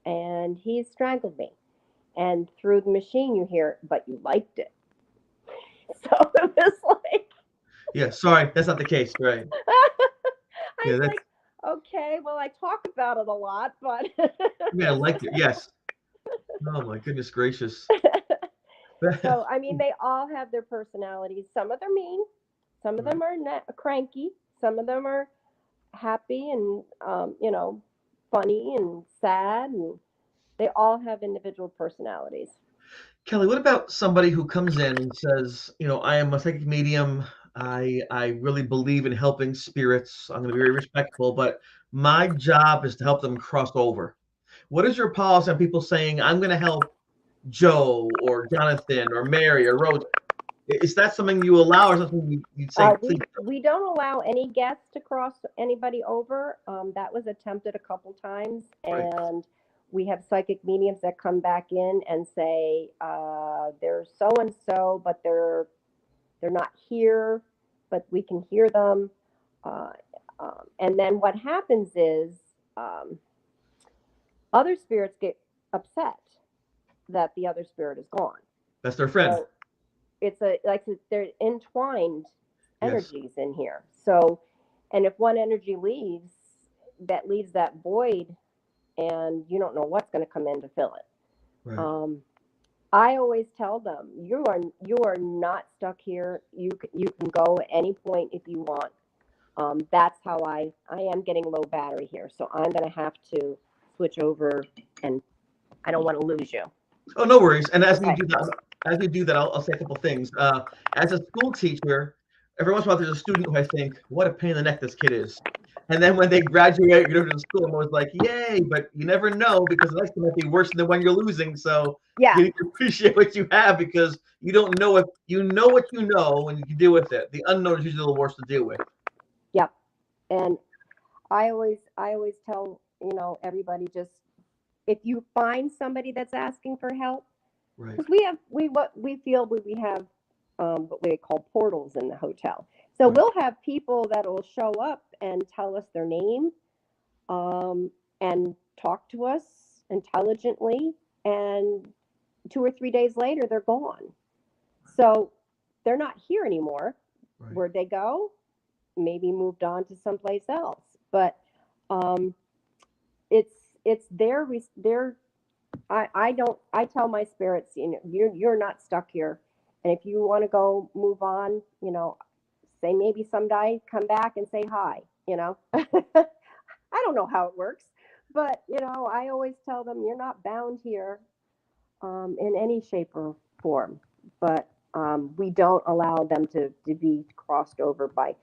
D: and he strangled me. And through the machine you hear, but you liked it. So it was like,
C: Yeah, sorry, that's not the case, right?
D: I
C: Yeah,
D: was
C: that's
D: like, okay, well, I talk about it a lot, but.
C: yeah, I liked it. Yes. Oh my goodness gracious.
D: So, I mean, they all have their personalities. Some of them are mean, some of
C: Right.
D: them are cranky, some of them are happy and, funny and sad, and they all have individual personalities.
C: Kelly, what about somebody who comes in and says, I am a psychic medium. I really believe in helping spirits. I'm going to be very respectful, but my job is to help them cross over. What is your policy on people saying, I'm going to help Joe or Jonathan or Mary or Rose? Is that something you allow or something you'd say,
D: We
C: please?
D: we don't allow any guests to cross anybody over. That was attempted a couple times,
C: Right.
D: and we have psychic mediums that come back in and say they're so and so, but they're not here, but we can hear them. Uh, and then what happens is um, other spirits get upset that the other spirit is gone.
C: That's their friend.
D: So they're entwined
C: Yes.
D: energies in here. So, and if one energy leaves, that leaves that void, and you don't know what's going to come in to fill it.
C: Right.
D: I always tell them, you are not stuck here. You can go at any point if you want. That's how I am getting low battery here, so I'm going to have to switch over, and I don't want to lose you.
C: Oh, no worries. And as
D: Okay.
C: we do that, I'll say a couple things. As a school teacher, every once in a while there's a student who I think, what a pain in the neck this kid is. And then when they graduate, you go to the school, I'm always like, yay, but you never know because the next one might be worse than the one you're losing. So
D: Yeah.
C: you need to appreciate what you have because you don't know if you know what you know and you can deal with it. The unknown is usually the worst to deal with.
D: Yep. And I always tell, everybody, just if you find somebody that's asking for help,
C: Right.
D: because we feel we have what we call portals in the hotel. So
C: Right.
D: we'll have people that will show up and tell us their name, and talk to us intelligently, and 2 or 3 days later they're gone. So they're not here anymore.
C: Right.
D: Where'd they go? Maybe moved on to someplace else. But it's their I tell my spirits, you're not stuck here, and if you want to go move on, say maybe someday come back and say hi. you know. I don't know how it works, but I always tell them you're not bound here in any shape or form, but we don't allow them to be crossed over by.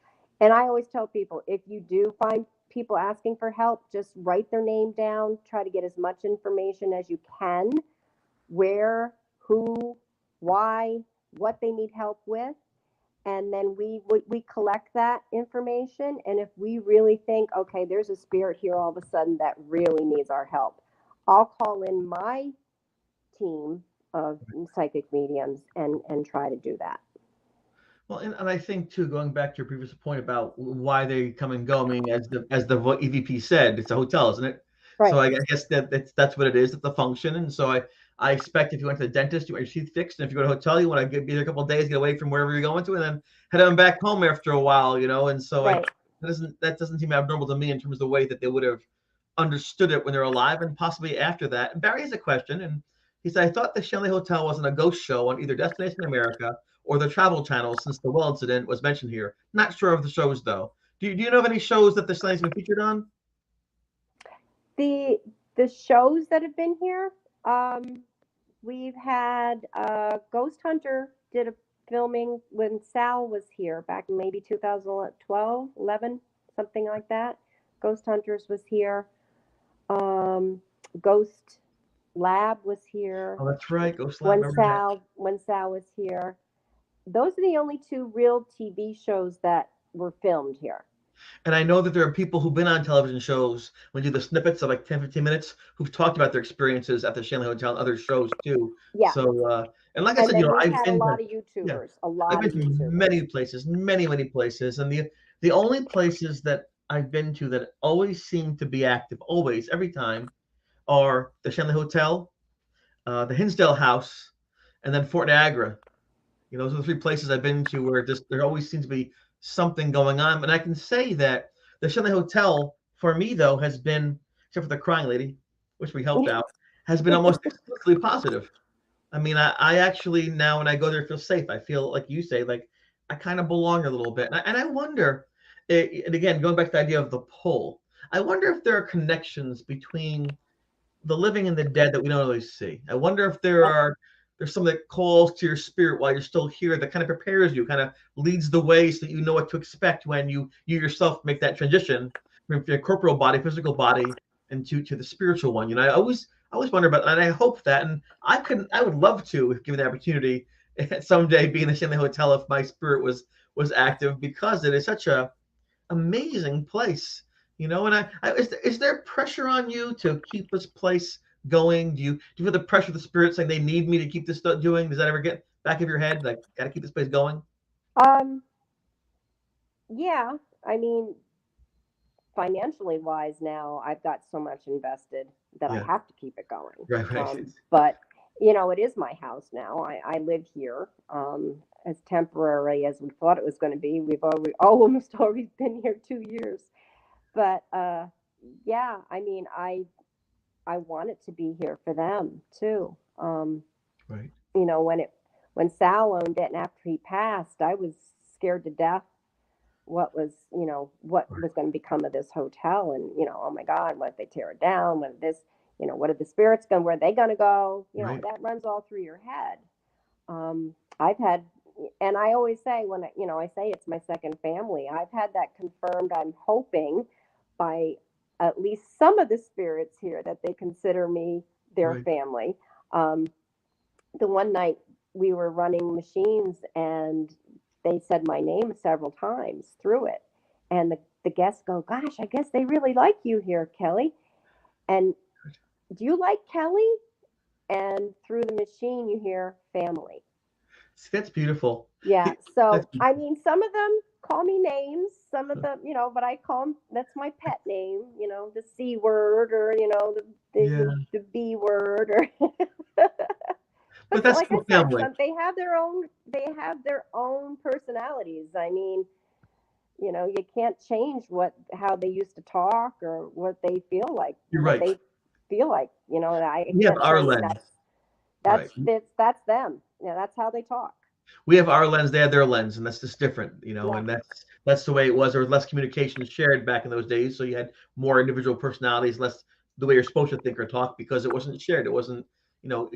D: And I always tell people, if you do find people asking for help, just write their name down, try to get as much information as you can, where, who, why, what they need help with. And then we collect that information. And if we really think, okay, there's a spirit here all of a sudden that really needs our help, I'll call in my team of psychic mediums and try to do that.
C: Well, and I think too, going back to your previous point about why they come and go. I mean, as the EVP said, it's a hotel, isn't it?
D: Right.
C: So I guess that's what it is. It's a function, and so I expect if you went to the dentist, you want your teeth fixed, and if you go to a hotel, you want to be there a couple of days, get away from wherever you're going to, and then head on back home after a while, And so
D: Right.
C: that doesn't seem abnormal to me in terms of the way that they would have understood it when they're alive, and possibly after that. And Barry has a question, and he said, I thought the Shanley Hotel wasn't a ghost show on either Destination America or the Travel Channel since the well incident was mentioned here. Not sure of the shows though. Do you know of any shows that the Shanley's been featured on?
D: The shows that have been here, we've had Ghost Hunter did a filming when Sal was here back in maybe 2012, 11, something like that. Ghost Hunters was here. Ghost Lab was here.
C: Oh, that's right. Ghost Lab.
D: When Sal was here. Those are the only two real TV shows that were filmed here.
C: And I know that there are people who've been on television shows, when you do the snippets of like 10, 15 minutes, who've talked about their experiences at the Shanley Hotel and other shows too.
D: Yeah.
C: So, and like I said,
D: I've had a lot of YouTubers,
C: I've been to many places, many places. And the only places that I've been to that always seem to be active, always, every time, are the Shanley Hotel, the Hinsdale House, and then Fort Niagara. Those are the three places I've been to where there always seems to be something going on. And I can say that the Shanley Hotel, for me, though, has been, except for the crying lady, which we helped out, has been almost exclusively positive. I mean, I actually, now when I go there, feel safe. I feel, like you say, like I kind of belong a little bit. And I wonder, and again, going back to the idea of the pull, I wonder if there are connections between the living and the dead that we don't always see. I wonder if there's something that calls to your spirit while you're still here that kind of prepares you, kind of leads the way so that you know what to expect when you yourself make that transition from your corporeal body, physical body, and to the spiritual one. I always wonder about that, and I hope that, and I would love to, if given the opportunity, someday be in the Shanley Hotel if my spirit was active, because it is such a amazing place. And is there pressure on you to keep this place going? Do you feel the pressure of the spirit saying they need me to keep this stuff doing? Does that ever get back of your head, like, gotta keep this place going?
D: Yeah, I mean, financially wise, now I've got so much invested that I have to keep it going.
C: Right.
D: But it is my house now. I live here as temporary as we thought it was going to be. We've almost always been here 2 years, but yeah, I mean, I want it to be here for them too.
C: Right.
D: When Sal owned it and after he passed, I was scared to death what was going to become of this hotel. And, oh my God, what if they tear it down? What are the spirits going, where are they going to go?
C: Right.
D: That runs all through your head. I've had, and I always say when I say it's my second family, I've had that confirmed. I'm hoping by at least some of the spirits here that they consider me their
C: Right.
D: family. The one night we were running machines and they said my name several times through it. And the guests go, gosh, I guess they really like you here, Kelly. And do you like Kelly? And through the machine, you hear family.
C: See, that's beautiful.
D: Yeah. So, I mean, some of them call me names, some of them, but I call them, that's my pet name, the C word, or, the B word, or.
C: But that's
D: like I
C: family.
D: said, they have their own personalities. I mean, you can't change how they used to talk or what they feel like.
C: You're right.
D: They feel like,
C: We have our lens.
D: That's them. That's how they talk.
C: We have our lens, they have their lens, and that's just different, and that's the way it was. There was less communication shared back in those days, so you had more individual personalities, less the way you're supposed to think or talk because it wasn't shared. It wasn't,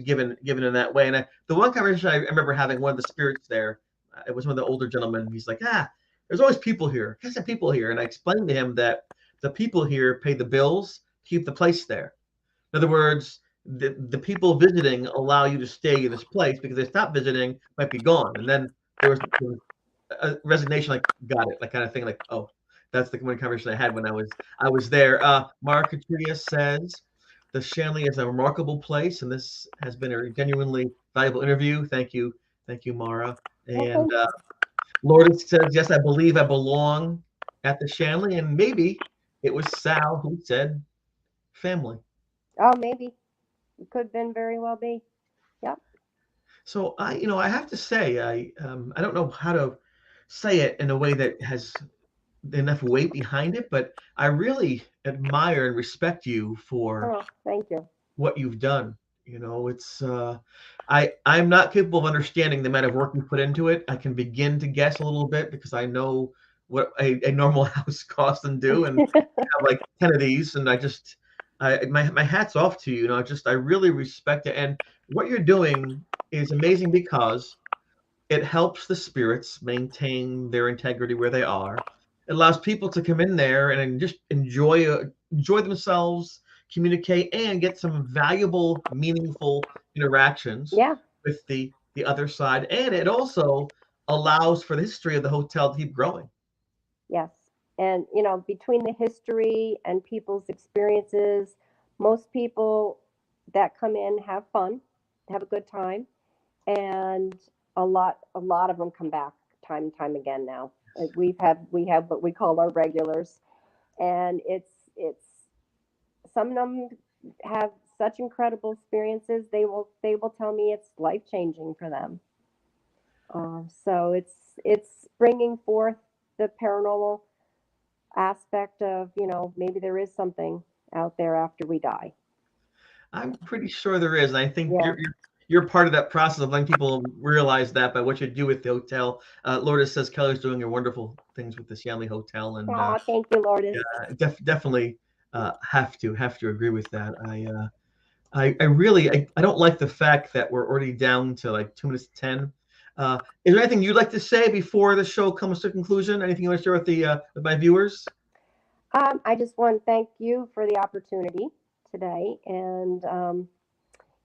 C: given in that way. And the one conversation I remember having, one of the spirits there, it was one of the older gentlemen. He's like, there's always people here. There's some people here. And I explained to him that the people here pay the bills to keep the place there. In other words, the people visiting allow you to stay in this place because they stop visiting, might be gone. And then there was a resignation, like, got it, like kind of thing, like, oh, that's the one conversation I had when I was there. Mara Katriya says the Shanley is a remarkable place, and this has been a genuinely valuable interview. Thank you, Mara. And Lourdes says, yes, I believe I belong at the Shanley, and maybe it was Sal who said family.
D: Oh, maybe it could have been very well be. Yep.
C: So I have to say, I don't know how to say it in a way that has enough weight behind it, but I really admire and respect you for
D: thank you.
C: What you've done. It's I'm not capable of understanding the amount of work you put into it. I can begin to guess a little bit because I know what a normal house costs and do, and I have like 10 of these, and my hat's off to you. I really respect it, and what you're doing is amazing because it helps the spirits maintain their integrity where they are. It allows people to come in there and just enjoy themselves, communicate, and get some valuable, meaningful interactions with the other side. And it also allows for the history of the hotel to keep growing.
D: Yes. And, between the history and people's experiences, most people that come in have fun, have a good time. And a lot of them come back time and time again now. We have what we call our regulars, and it's some of them have such incredible experiences. They will tell me it's life-changing for them. So it's bringing forth the paranormal aspect of, maybe there is something out there after we die.
C: I'm pretty sure there is, and I think you're part of that process of letting people realize that by what you do with the hotel. Lourdes says Kelly's doing your wonderful things with the Shanley Hotel, and
D: thank you, Lourdes.
C: Definitely have to agree with that. I really don't like the fact that we're already down to like 2 minutes to 10. Is there anything you'd like to say before the show comes to conclusion? Anything you want to share with my viewers?
D: I just want to thank you for the opportunity today, and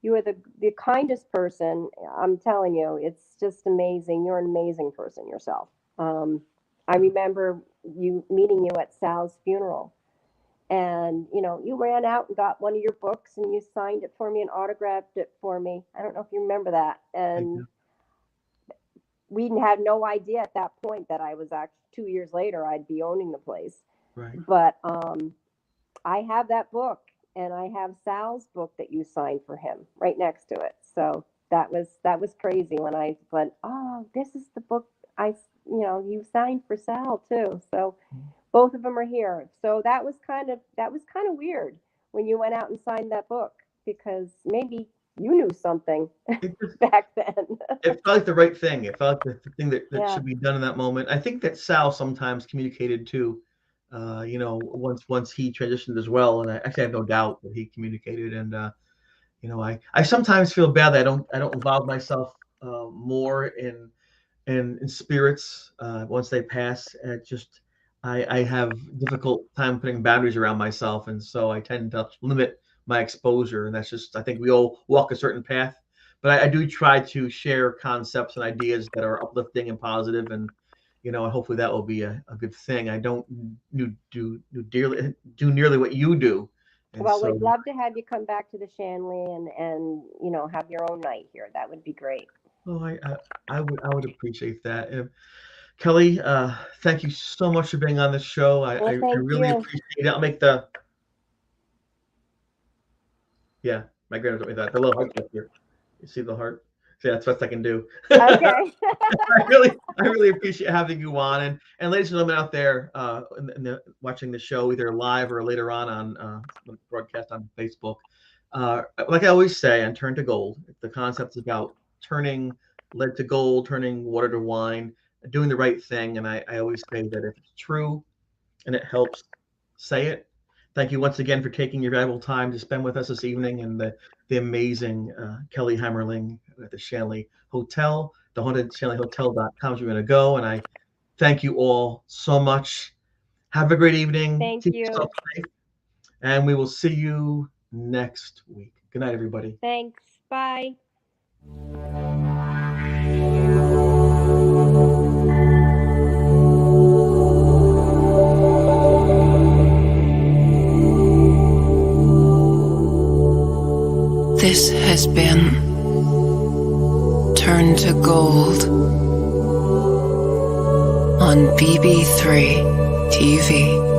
D: you are the kindest person. I'm telling you, it's just amazing. You're an amazing person yourself. I remember meeting you at Sal's funeral, and you ran out and got one of your books and you signed it for me and autographed it for me. I don't know if you remember that. And we had no idea at that point that I was actually 2 years later I'd be owning the place.
C: Right.
D: But I have that book. And I have Sal's book that you signed for him right next to it. So that was crazy when I went, oh, this is the book you signed for Sal too. So both of them are here. So that was kind of weird when you went out and signed that book, because maybe you knew something back then.
C: It felt like the right thing. It felt like the thing that should be done in that moment. I think that Sal sometimes communicated too. Once he transitioned as well, and I actually have no doubt that he communicated. And I sometimes feel bad that I don't involve myself more in spirits once they pass. I have difficult time putting boundaries around myself, and so I tend to limit my exposure. And that's just, I think we all walk a certain path, but I do try to share concepts and ideas that are uplifting and positive, and hopefully that will be a good thing. I don't do nearly what you do. And
D: well, we'd love to have you come back to the Shanley and have your own night here. That would be great.
C: Oh, I would appreciate that. Kelly, thank you so much for being on this show. I really appreciate it. I'll make my grandma told me that. The little heart up here. You see the heart? See, that's what I can do.
D: Okay.
C: I really appreciate having you on. And ladies and gentlemen out there watching the show either live or later on broadcast on Facebook, like I always say on Turn to Gold, the concept is about turning lead to gold, turning water to wine. doing the right thing. And I always say that if it's true and it helps, say it. Thank you once again for taking your valuable time to spend with us this evening, and the amazing Kelly Hammerling at the Shanley Hotel. The HauntedShanleyHotel.com is where you're going to go. And I thank you all so much. Have a great evening.
D: Thank
C: Keep
D: you.
C: yourself safe. And we will see you next week. Good night, everybody.
D: Thanks. Bye.
B: This has been Turn to Gold on BB3 TV.